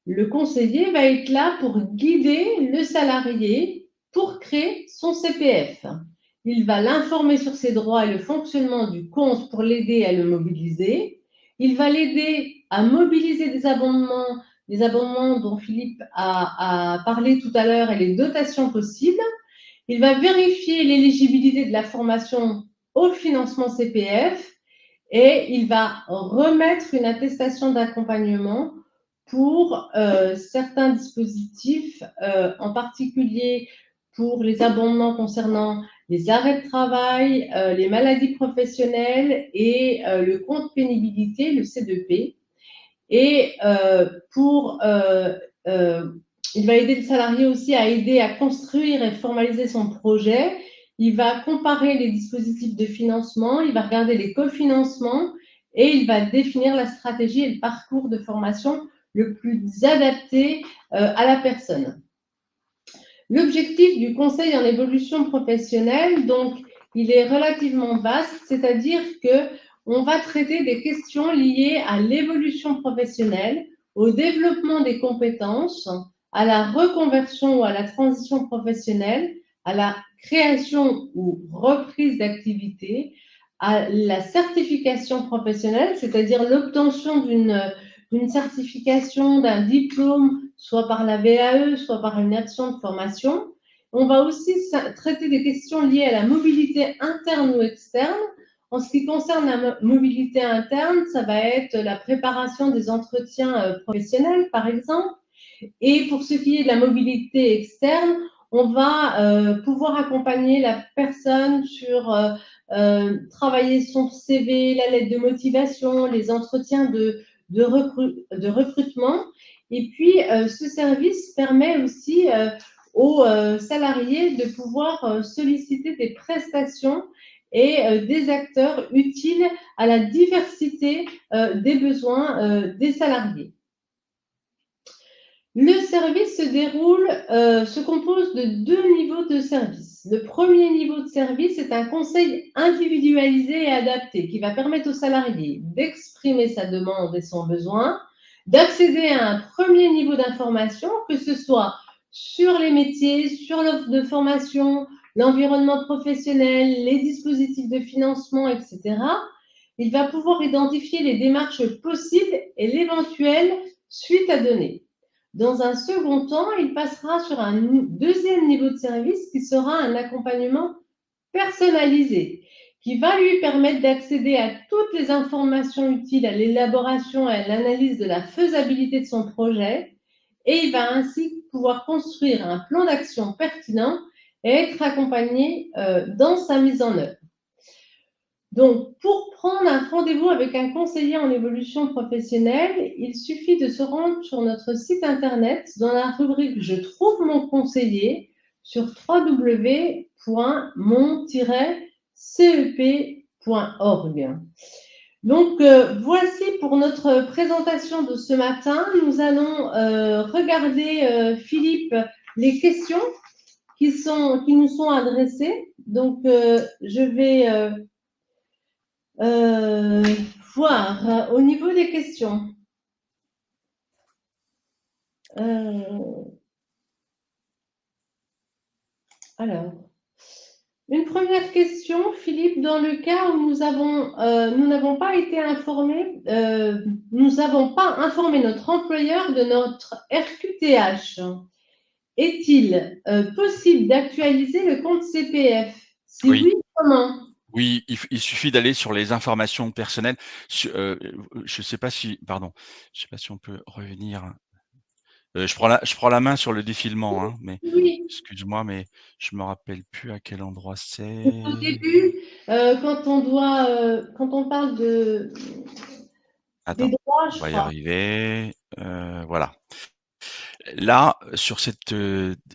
le conseiller va être là pour guider le salarié pour créer son CPF. Il va l'informer sur ses droits et le fonctionnement du compte pour l'aider à le mobiliser. Il va l'aider à mobiliser des abondements dont Philippe a parlé tout à l'heure et les dotations possibles. Il va vérifier l'éligibilité de la formation au financement CPF et il va remettre une attestation d'accompagnement pour certains dispositifs, en particulier pour les abondements concernant les arrêts de travail, les maladies professionnelles et le compte pénibilité, le C2P. Et il va aider le salarié aussi à aider à construire et formaliser son projet. Il va comparer les dispositifs de financement, il va regarder les cofinancements et il va définir la stratégie et le parcours de formation le plus adapté à la personne. L'objectif du conseil en évolution professionnelle, donc, il est relativement vaste, c'est-à-dire qu'on va traiter des questions liées à l'évolution professionnelle, au développement des compétences, à la reconversion ou à la transition professionnelle, à la création ou reprise d'activité, à la certification professionnelle, c'est-à-dire l'obtention d'une certification, d'un diplôme, soit par la VAE, soit par une action de formation. On va aussi traiter des questions liées à la mobilité interne ou externe. En ce qui concerne la mobilité interne, ça va être la préparation des entretiens professionnels, par exemple. Et pour ce qui est de la mobilité externe, on va pouvoir accompagner la personne sur travailler son CV, la lettre de motivation, les entretiens de recrutement. Et puis, ce service permet aussi aux salariés de pouvoir solliciter des prestations et des acteurs utiles à la diversité des besoins des salariés. Le service se compose de 2 niveaux de service. Le premier niveau de service est un conseil individualisé et adapté qui va permettre aux salariés d'exprimer sa demande et son besoin, d'accéder à un premier niveau d'information, que ce soit sur les métiers, sur l'offre de formation, l'environnement professionnel, les dispositifs de financement, etc. Il va pouvoir identifier les démarches possibles et l'éventuelle suite à donner. Dans un second temps, il passera sur un deuxième niveau de service qui sera un accompagnement personnalisé, qui va lui permettre d'accéder à toutes les informations utiles à l'élaboration et à l'analyse de la faisabilité de son projet, et il va ainsi pouvoir construire un plan d'action pertinent et être accompagné dans sa mise en œuvre. Donc, pour prendre un rendez-vous avec un conseiller en évolution professionnelle, il suffit de se rendre sur notre site internet dans la rubrique « Je trouve mon conseiller » sur www.mon-cep.org. Donc, voici pour notre présentation de ce matin. Nous allons regarder, Philippe, les questions qui nous sont adressées. Donc, je vais voir au niveau des questions. Alors, une première question, Philippe, dans le cas où nous n'avons pas été informés, nous n'avons pas informé notre employeur de notre RQTH. Est-il possible d'actualiser le compte CPF? Si oui, comment? Oui, il suffit d'aller sur les informations personnelles. Je sais pas si on peut revenir. Je prends la main sur le défilement, hein, mais Oui. excuse-moi, mais je me rappelle plus à quel endroit c'est. Au début, quand on parle des droits, On je va y crois. arriver. Voilà. Là, sur cette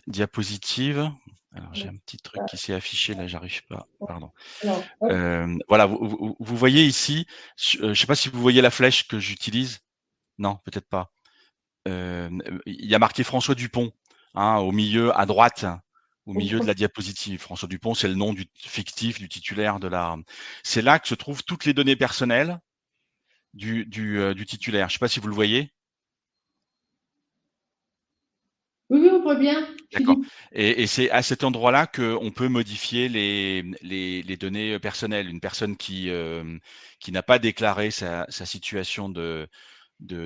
diapositive, alors j'ai un petit truc qui s'est affiché, là, j'arrive pas. Pardon. Alors, voilà, vous voyez ici, je sais pas si vous voyez la flèche que j'utilise. Non, peut-être pas. Il y a marqué François Dupont, hein, au milieu à droite, au milieu de la diapositive. François Dupont, c'est le nom fictif du titulaire de la. C'est là que se trouvent toutes les données personnelles du titulaire. Je sais pas si vous le voyez. oui, vous vois bien, D'accord. Philippe. Et c'est à cet endroit-là qu'on peut modifier les données personnelles. Une personne qui n'a pas déclaré sa situation de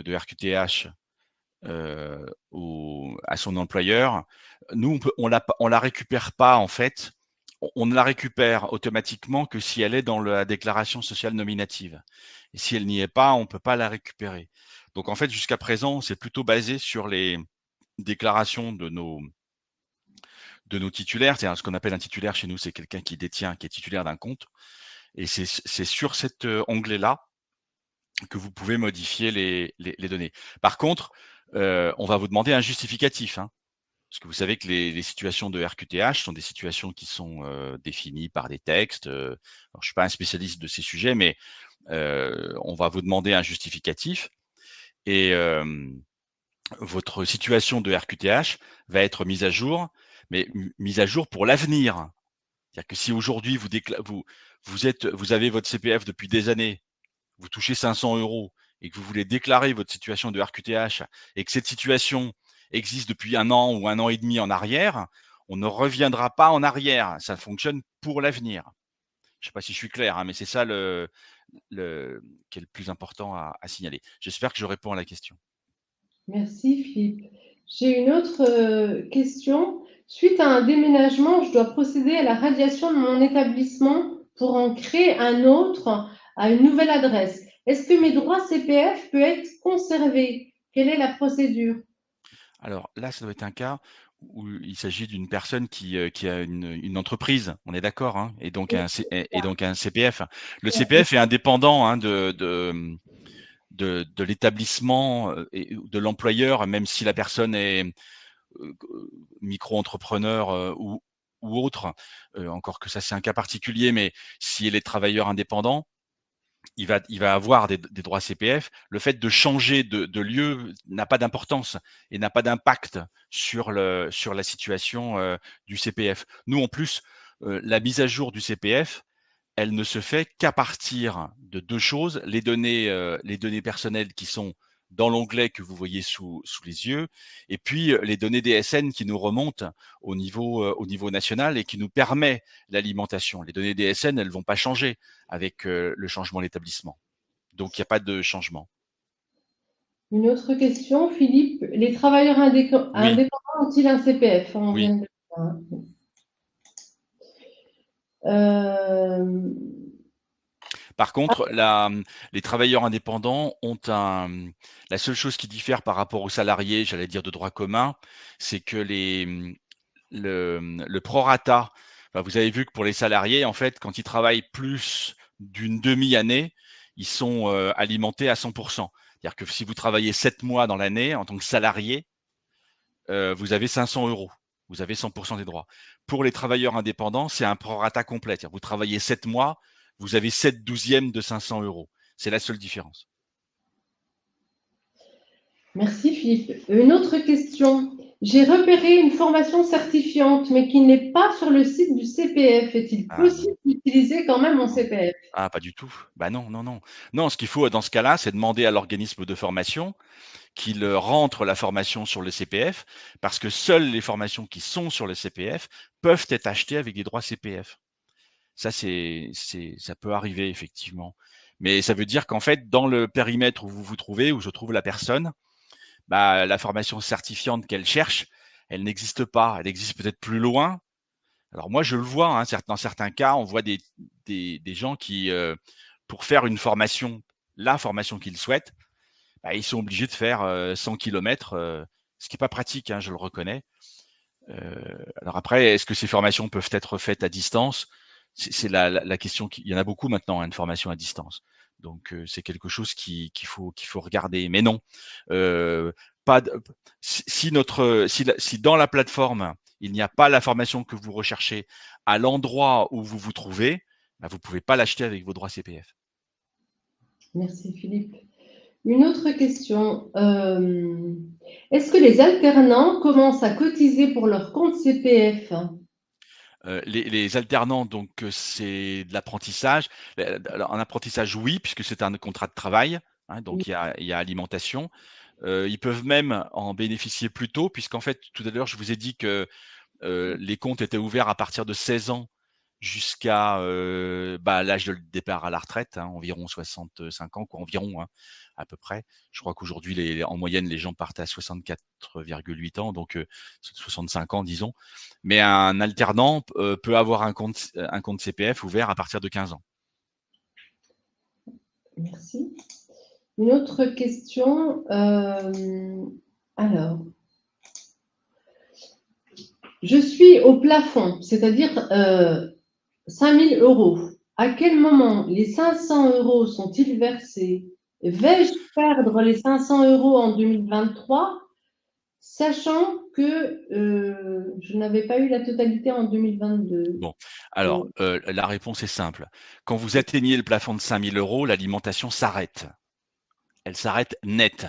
RQTH à son employeur, nous, on la récupère pas en fait. On ne la récupère automatiquement que si elle est dans la déclaration sociale nominative. Et si elle n'y est pas, on peut pas la récupérer. Donc en fait, jusqu'à présent, c'est plutôt basé sur les déclarations de nos titulaires. C'est ce qu'on appelle un titulaire chez nous, c'est quelqu'un qui est titulaire d'un compte. Et c'est sur cet onglet-là que vous pouvez modifier les données. Par contre, on va vous demander un justificatif, hein, parce que vous savez que les situations de RQTH sont des situations qui sont définies par des textes. Alors, je suis pas un spécialiste de ces sujets, mais on va vous demander un justificatif et votre situation de RQTH va être mise à jour, mais mise à jour pour l'avenir. C'est-à-dire que si aujourd'hui vous avez votre CPF depuis des années, vous touchez 500 € et que vous voulez déclarer votre situation de RQTH et que cette situation existe depuis 1 an ou 1 an et demi en arrière, on ne reviendra pas en arrière. Ça fonctionne pour l'avenir. Je ne sais pas si je suis clair, hein, mais c'est ça qui est le plus important à signaler. J'espère que je réponds à la question. Merci, Philippe. J'ai une autre question. Suite à un déménagement, je dois procéder à la radiation de mon établissement pour en créer un autre à une nouvelle adresse. Est-ce que mes droits CPF peuvent être conservés? Quelle est la procédure? Alors là, ça doit être un cas où il s'agit d'une personne qui a une entreprise, on est d'accord, hein, et donc un CPF. Le CPF est indépendant, hein, de l'établissement et de l'employeur, même si la personne est micro-entrepreneur ou autre. Encore que ça, c'est un cas particulier, mais si elle est travailleur indépendant, il va avoir des droits CPF. Le fait de changer de lieu n'a pas d'importance et n'a pas d'impact sur la situation du CPF. Nous, en plus, la mise à jour du CPF, elle ne se fait qu'à partir de 2 choses, les données personnelles qui sont dans l'onglet que vous voyez sous les yeux et puis, les données DSN qui nous remontent au niveau national et qui nous permet l'alimentation. Les données DSN, elles vont pas changer avec, le changement d'établissement. Donc il y a pas de changement. Une autre question, Philippe. Les travailleurs Oui, indépendants ont-ils un CPF? On oui. vient de le dire, hein. Euh, Par contre, les travailleurs indépendants ont la seule chose qui diffère par rapport aux salariés, j'allais dire de droit commun, c'est que le prorata, bah, vous avez vu que pour les salariés, en fait, quand ils travaillent plus d'une demi-année, ils sont alimentés à 100%. C'est-à-dire que si vous travaillez 7 mois dans l'année en tant que salarié, vous avez 500 €. Vous avez 100% des droits. Pour les travailleurs indépendants, c'est un prorata complet. C'est-à-dire vous travaillez 7 mois, vous avez 7/12 de 500 €. C'est la seule différence. Merci Philippe. Une autre question. J'ai repéré une formation certifiante, mais qui n'est pas sur le site du CPF. Est-il Ah non, possible d'utiliser quand même mon non. CPF? Ah, pas du tout. Bah non, non, non. Non, ce qu'il faut dans ce cas-là, c'est demander à l'organisme de formation qu'il rentre la formation sur le CPF, parce que seules les formations qui sont sur le CPF peuvent être achetées avec des droits CPF. Ça, ça peut arriver effectivement. Mais ça veut dire qu'en fait, dans le périmètre où vous vous trouvez, où se trouve la personne, bah, la formation certifiante qu'elle cherche, elle n'existe pas. Elle existe peut-être plus loin. Alors moi, je le vois, hein, dans certains cas, on voit des gens qui, pour faire une formation, la formation qu'ils souhaitent, bah, ils sont obligés de faire 100 km, ce qui est pas pratique, hein, je le reconnais. Alors après, est-ce que ces formations peuvent être faites à distance? C'est la question. Il y en a beaucoup maintenant, hein, de formations à distance. Donc c'est quelque chose qu'il faut regarder. Mais non, euh, pas de- si dans la plateforme il n'y a pas la formation que vous recherchez à l'endroit où vous vous trouvez, bah, vous pouvez pas l'acheter avec vos droits CPF. Merci Philippe. Une autre question. Est-ce que les alternants commencent à cotiser pour leur compte CPF? Les alternants, donc c'est de l'apprentissage. Alors, en apprentissage, oui, puisque c'est un contrat de travail, hein, donc il y a alimentation. Ils peuvent même en bénéficier plus tôt, puisqu'en fait, tout à l'heure, je vous ai dit que les comptes étaient ouverts à partir de 16 ans jusqu'à l'âge de départ à la retraite, hein, environ 65 ans, quoi, environ, hein, à peu près. Je crois qu'aujourd'hui, en moyenne, les gens partent à 64,8 ans, donc 65 ans, disons. Mais un alternant peut avoir un compte CPF ouvert à partir de 15 ans. Merci. Une autre question. Alors, je suis au plafond, c'est-à-dire 5 000 euros. À quel moment les 500 euros sont-ils versés? Vais-je perdre les 500 euros en 2023, sachant que je n'avais pas eu la totalité en 2022? Bon, alors, la réponse est simple. Quand vous atteignez le plafond de 5 000 euros, l'alimentation s'arrête. Elle s'arrête net.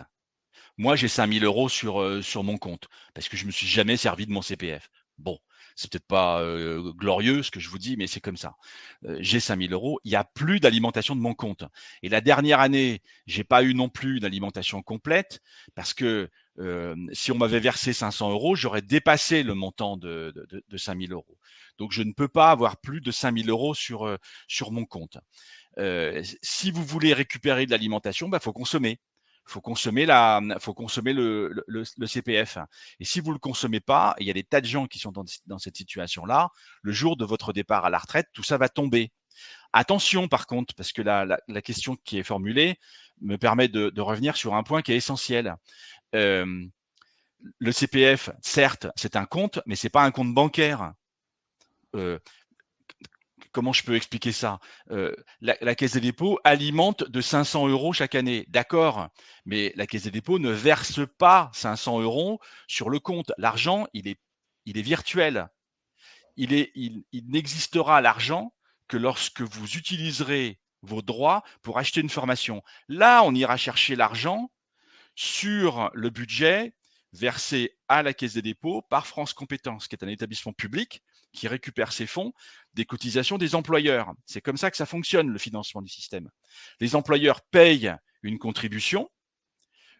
Moi, j'ai 5 000 euros sur mon compte parce que je me suis jamais servi de mon CPF. Bon, c'est peut-être pas glorieux ce que je vous dis, mais c'est comme ça. J'ai 5 000 euros, il n'y a plus d'alimentation de mon compte. Et la dernière année, j'ai pas eu non plus d'alimentation complète parce que si on m'avait versé 500 euros, j'aurais dépassé le montant de 5 000 euros. Donc, je ne peux pas avoir plus de 5 000 euros sur mon compte. Si vous voulez récupérer de l'alimentation, faut consommer. Faut consommer le CPF. Et si vous le consommez pas, il y a des tas de gens qui sont dans cette situation-là. Le jour de votre départ à la retraite, tout ça va tomber. Attention, par contre, parce que la question qui est formulée me permet de revenir sur un point qui est essentiel. Le CPF, certes, c'est un compte, mais c'est pas un compte bancaire. Comment je peux expliquer ça? La Caisse des dépôts alimente de 500 euros chaque année, d'accord, mais la Caisse des dépôts ne verse pas 500 euros sur le compte. L'argent, il est virtuel. Il n'existera l'argent que lorsque vous utiliserez vos droits pour acheter une formation. Là, on ira chercher l'argent sur le budget versé à la Caisse des dépôts par France Compétences, qui est un établissement public qui récupère ses fonds des cotisations des employeurs. C'est comme ça que ça fonctionne, le financement du système. Les employeurs payent une contribution,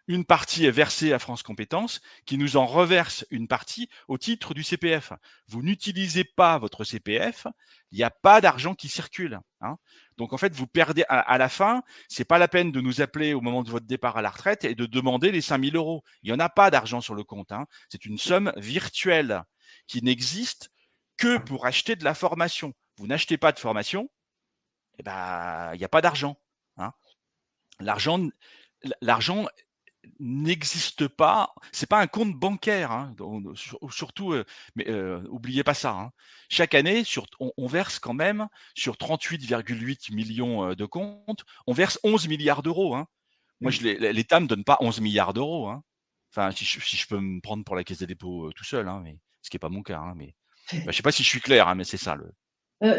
une partie est versée à France Compétences, qui nous en reverse une partie au titre du CPF. Vous n'utilisez pas votre CPF, il n'y a pas d'argent qui circule, hein. Donc en fait, vous perdez à la fin, c'est pas la peine de nous appeler au moment de votre départ à la retraite et de demander les 5 000 euros. Il n'y en a pas d'argent sur le compte, hein. C'est une somme virtuelle qui n'existe que pour acheter de la formation. Vous n'achetez pas de formation, il n'y a pas d'argent, hein. L'argent n'existe pas. C'est pas un compte bancaire, hein, surtout, mais oubliez pas ça, hein. Chaque année, on verse quand même sur 38,8 millions de comptes, on verse 11 milliards d'euros, hein. Moi, l'État me donne pas 11 milliards d'euros, hein. Enfin, si je peux me prendre pour la Caisse des dépôts tout seul, hein, mais ce qui est pas mon cas, hein, mais je sais pas si je suis clair, hein, mais c'est ça le.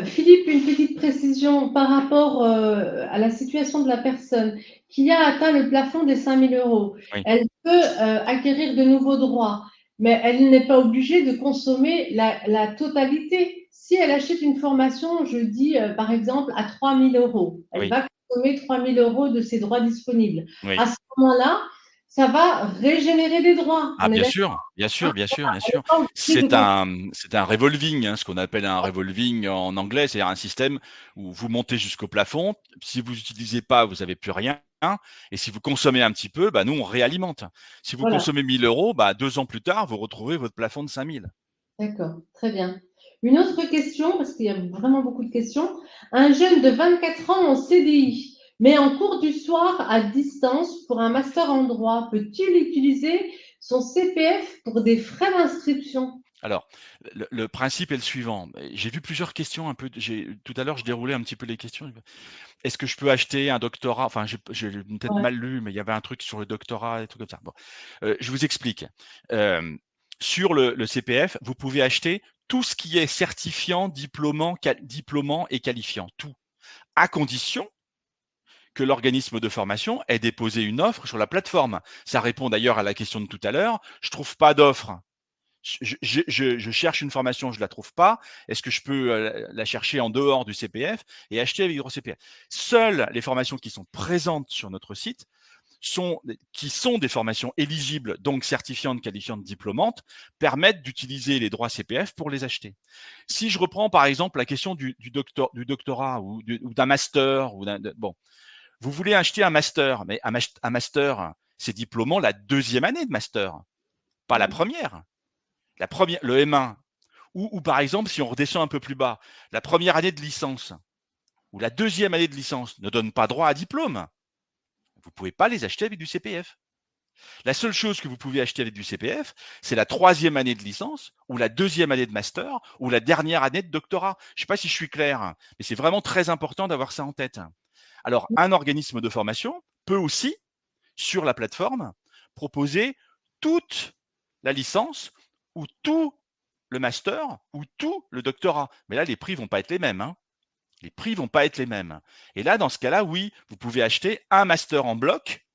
Philippe, une petite précision par rapport à la situation de la personne qui a atteint le plafond des 5 000 euros. Oui. Elle peut acquérir de nouveaux droits, mais elle n'est pas obligée de consommer la totalité. Si elle achète une formation, je dis par exemple à 3 000 euros, elle Oui. va consommer 3 000 euros de ses droits disponibles. Oui. À ce moment-là, ça va régénérer des droits. Ah, bien sûr, bien sûr, bien sûr, bien sûr. C'est C'est un revolving, hein, ce qu'on appelle un revolving en anglais, c'est-à-dire un système où vous montez jusqu'au plafond. Si vous n'utilisez pas, vous n'avez plus rien. Et si vous consommez un petit peu, nous, on réalimente. Si vous Voilà. consommez 1 000 euros, 2 ans plus tard, vous retrouvez votre plafond de 5 000. D'accord, très bien. Une autre question, parce qu'il y a vraiment beaucoup de questions. Un jeune de 24 ans en CDI, mais en cours du soir à distance pour un master en droit, peut-il utiliser son CPF pour des frais d'inscription? Alors, le principe est le suivant. J'ai vu plusieurs questions un peu. Tout à l'heure, je déroulais un petit peu les questions. Est-ce que je peux acheter un doctorat? Enfin, j'ai peut-être Ouais. mal lu, mais il y avait un truc sur le doctorat et tout comme ça. Bon, je vous explique. Sur le CPF, vous pouvez acheter tout ce qui est certifiant, diplômant et qualifiant, tout, à condition que l'organisme de formation ait déposé une offre sur la plateforme. Ça répond d'ailleurs à la question de tout à l'heure. Je trouve pas d'offre. Je cherche une formation, je ne la trouve pas. Est-ce que je peux la chercher en dehors du CPF et acheter avec le CPF? Seules les formations qui sont présentes sur notre site qui sont des formations éligibles, donc certifiantes, qualifiantes, diplômantes, permettent d'utiliser les droits CPF pour les acheter. Si je reprends par exemple la question du doctorat ou d'un master, bon, vous voulez acheter un master, mais un master, c'est diplômant la deuxième année de master, pas la première. La première, le M1, ou par exemple, si on redescend un peu plus bas, la première année de licence ou la deuxième année de licence ne donne pas droit à diplôme. Vous ne pouvez pas les acheter avec du CPF. La seule chose que vous pouvez acheter avec du CPF, c'est la troisième année de licence ou la deuxième année de master ou la dernière année de doctorat. Je ne sais pas si je suis clair, mais c'est vraiment très important d'avoir ça en tête. Alors, un organisme de formation peut aussi, sur la plateforme, proposer toute la licence ou tout le master ou tout le doctorat. Mais là, les prix vont pas être les mêmes, hein. Les prix vont pas être les mêmes. Et là, dans ce cas-là, oui, vous pouvez acheter un master en bloc,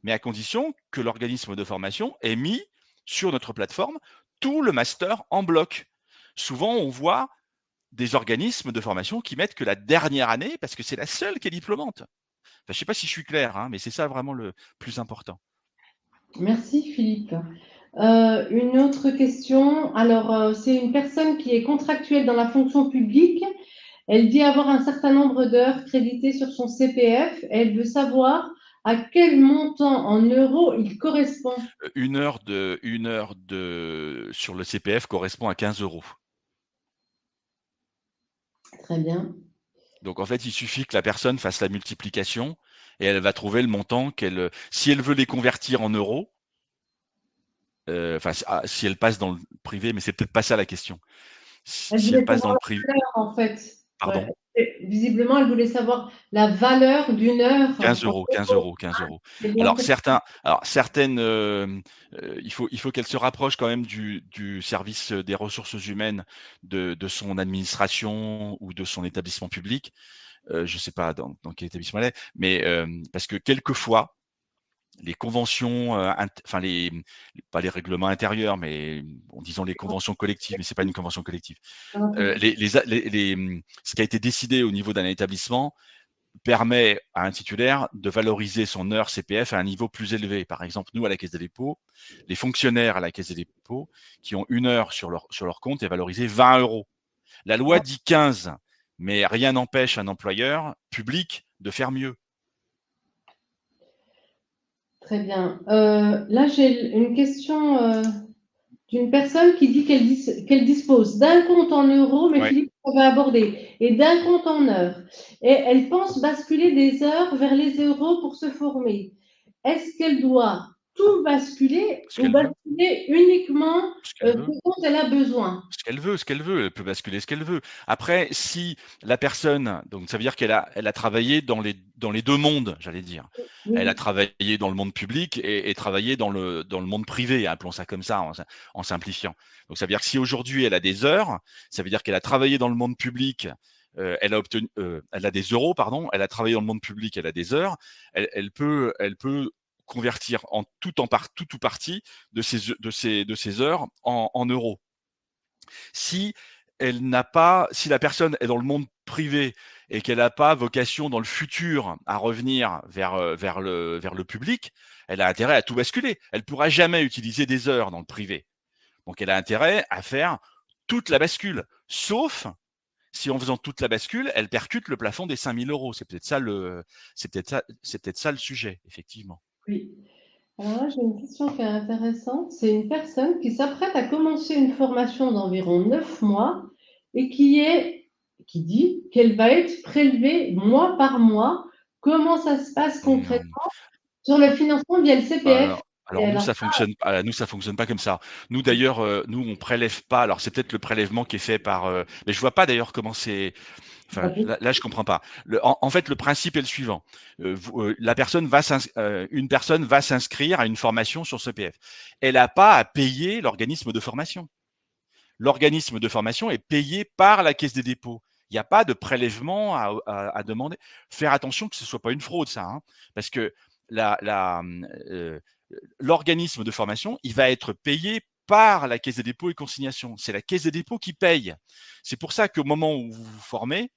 mais à condition que l'organisme de formation ait mis sur notre plateforme tout le master en bloc. Souvent, on voit des organismes de formation qui mettent que la dernière année parce que c'est la seule qui est diplômante. Enfin, je ne sais pas si je suis clair, hein, mais c'est ça vraiment le plus important. Merci Philippe. Une autre question. Alors, c'est une personne qui est contractuelle dans la fonction publique. Elle dit avoir un certain nombre d'heures créditées sur son CPF. Elle veut savoir à quel montant en euros il correspond. Une heure sur le CPF correspond à 15 euros. Très bien. Donc en fait, il suffit que la personne fasse la multiplication et elle va trouver le montant qu'elle. Si elle veut les convertir en euros, si elle passe dans le privé, mais c'est peut-être pas ça la question. Elle Si elle voulait passe dans savoir le la privé, valeur, en fait. pardon, Ouais. Visiblement, elle voulait savoir la valeur d'une heure 15 en euros, 15 euros. euros, 15 euros. C'est bien ça. Certaines, il faut qu'elle se rapproche quand même du service des ressources humaines de son administration ou de son établissement public. Je ne sais pas dans quel établissement elle est, mais parce que quelquefois, les conventions, pas les règlements intérieurs, mais bon, disons les conventions collectives, mais c'est pas une convention collective. Ce qui a été décidé au niveau d'un établissement permet à un titulaire de valoriser son heure CPF à un niveau plus élevé. Par exemple, nous, à la Caisse des dépôts, les fonctionnaires à la Caisse des dépôts qui ont une heure sur leur compte est valorisé 20 euros. La loi dit 15, mais rien n'empêche un employeur public de faire mieux. Très bien. Là, j'ai une question d'une personne qui dit qu'elle dispose d'un compte en euros, mais Ouais. Philippe, on va aborder, et d'un compte en heures. Et elle pense basculer des heures vers les euros pour se former. Est-ce qu'elle doit tout basculer Ce ou qu'elle veut, basculer uniquement ce qu'elle ce veut. dont elle a besoin? Ce qu'elle veut, elle peut basculer ce qu'elle veut. Après, si la personne, donc ça veut dire elle a travaillé dans les deux mondes, j'allais dire. Elle a Oui. travaillé dans le monde public et travaillé dans le monde privé, appelons ça comme ça, en simplifiant. Donc ça veut dire que si aujourd'hui elle a des heures, ça veut dire qu'elle a travaillé dans le monde public, elle a des euros, pardon, elle a travaillé dans le monde public, elle a des heures, elle peut convertir en tout ou partie de ces heures en euros. Si si la personne est dans le monde privé et qu'elle n'a pas vocation dans le futur à revenir vers le public, elle a intérêt à tout basculer. Elle ne pourra jamais utiliser des heures dans le privé. Donc elle a intérêt à faire toute la bascule, sauf si en faisant toute la bascule, elle percute le plafond des 5 000 euros. C'est peut-être ça le sujet, effectivement. Oui. Alors là, j'ai une question qui est intéressante. C'est une personne qui s'apprête à commencer une formation d'environ 9 mois et qui dit qu'elle va être prélevée mois par mois. Comment ça se passe Mmh. concrètement sur le financement via le CPF? Alors nous, ça fonctionne pas comme ça. Nous d'ailleurs, nous on prélève pas. Alors c'est peut-être le prélèvement qui est fait par, mais je vois pas d'ailleurs comment c'est. Enfin, là, je comprends pas. En fait, le principe est le suivant. Une personne va s'inscrire à une formation sur CPF. Elle n'a pas à payer l'organisme de formation. L'organisme de formation est payé par la Caisse des dépôts. Il n'y a pas de prélèvement à demander. Faire attention que ce ne soit pas une fraude, ça, hein, parce que l'organisme de formation, il va être payé par la Caisse des dépôts et consignations. C'est la Caisse des dépôts qui paye. C'est pour ça qu'au moment où vous vous formez,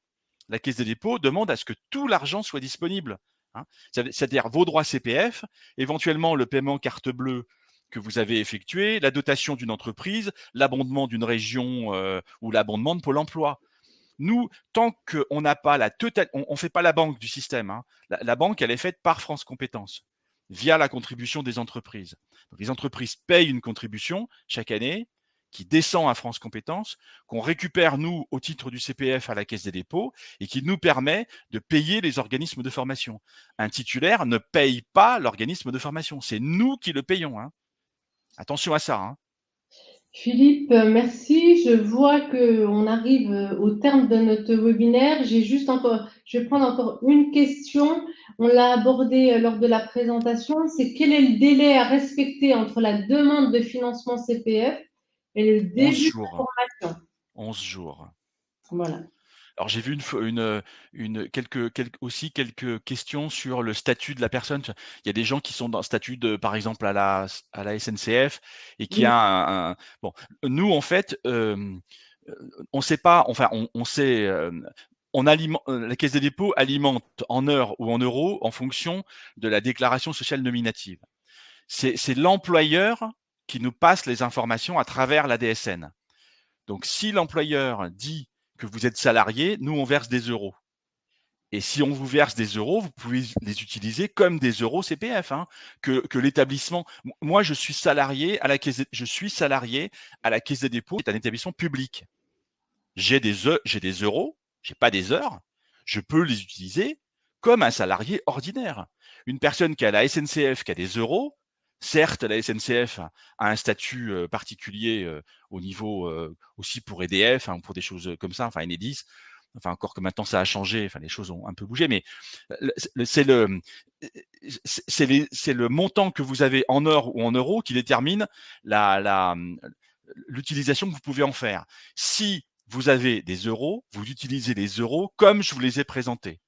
la Caisse des dépôts demande à ce que tout l'argent soit disponible hein. C'est-à-dire vos droits CPF, éventuellement le paiement carte bleue que vous avez effectué, la dotation d'une entreprise, l'abondement d'une région ou l'abondement de Pôle emploi. Nous, tant qu'on n'a pas la totale, on ne fait pas la banque du système, hein. La banque, elle est faite par France Compétences, via la contribution des entreprises. Donc, les entreprises payent une contribution chaque année qui descend à France Compétences, qu'on récupère, nous, au titre du CPF à la Caisse des dépôts, et qui nous permet de payer les organismes de formation. Un titulaire ne paye pas l'organisme de formation. C'est nous qui le payons, hein. Attention à ça, hein. Philippe, merci. Je vois qu'on arrive au terme de notre webinaire. Je vais prendre encore une question. On l'a abordé lors de la présentation. C'est quel est le délai à respecter entre la demande de financement CPF et le 11 début de jours. la formation? 11 jours. Voilà. Alors j'ai vu aussi quelques questions sur le statut de la personne. Il y a des gens qui sont dans le statut de, par exemple, à la SNCF et qui Oui. a bon, nous en fait, on sait pas, enfin on sait, la Caisse des dépôts alimente en heures ou en euros en fonction de la déclaration sociale nominative. C'est l'employeur qui nous passe les informations à travers la DSN. Donc, si l'employeur dit que vous êtes salarié, nous, on verse des euros. Et si on vous verse des euros, vous pouvez les utiliser comme des euros CPF, hein, que l'établissement. Moi, je suis salarié à la caisse des dépôts. C'est un établissement public. J'ai des euros, j'ai pas des heures. Je peux les utiliser comme un salarié ordinaire. Une personne qui a la SNCF, qui a des euros, certes, la SNCF a un statut particulier au niveau aussi pour EDF, hein, pour des choses comme ça, enfin Enedis. Enfin, encore que maintenant ça a changé, enfin les choses ont un peu bougé, mais c'est le montant que vous avez en heures ou en euros qui détermine l'utilisation que vous pouvez en faire. Si vous avez des euros, vous utilisez les euros comme je vous les ai présentés.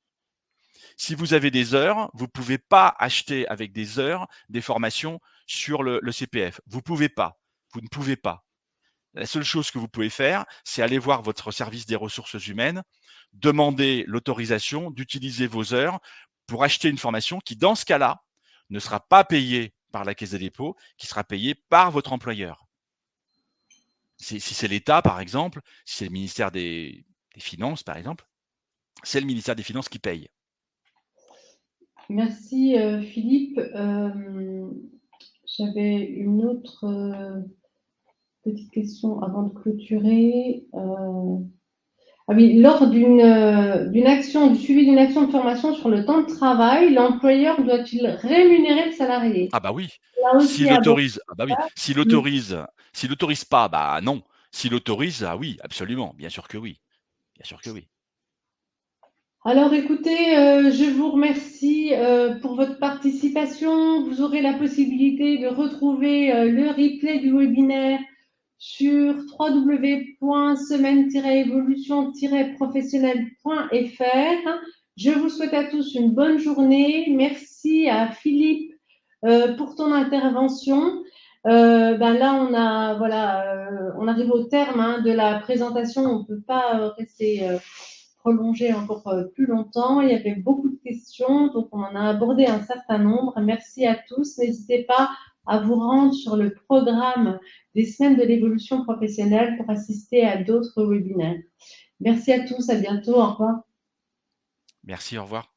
Si vous avez des heures, vous ne pouvez pas acheter avec des heures des formations sur le CPF. Vous pouvez pas. Vous ne pouvez pas. La seule chose que vous pouvez faire, c'est aller voir votre service des ressources humaines, demander l'autorisation d'utiliser vos heures pour acheter une formation qui, dans ce cas-là, ne sera pas payée par la Caisse des dépôts, qui sera payée par votre employeur. Si c'est l'État, par exemple, si c'est le ministère des Finances, par exemple, c'est le ministère des Finances qui paye. Merci Philippe. J'avais une autre petite question avant de clôturer. Ah oui, lors du suivi d'une action de formation sur le temps de travail, l'employeur doit-il rémunérer le salarié? Ah bah oui. Là aussi, S'il à bon. autorise, ah bah oui. S'il autorise pas, bah non. S'il autorise, ah oui, absolument. Bien sûr que oui. Bien sûr que oui. Alors écoutez, je vous remercie pour votre participation. Vous aurez la possibilité de retrouver le replay du webinaire sur www.semaine-évolution-professionnelle.fr. Je vous souhaite à tous une bonne journée. Merci à Philippe pour ton intervention. Là, on arrive au terme de la présentation. On ne peut pas rester prolonger encore plus longtemps. Il y avait beaucoup de questions, donc on en a abordé un certain nombre. Merci à tous. N'hésitez pas à vous rendre sur le programme des semaines de l'évolution professionnelle pour assister à d'autres webinaires. Merci à tous, à bientôt, au revoir. Merci, au revoir.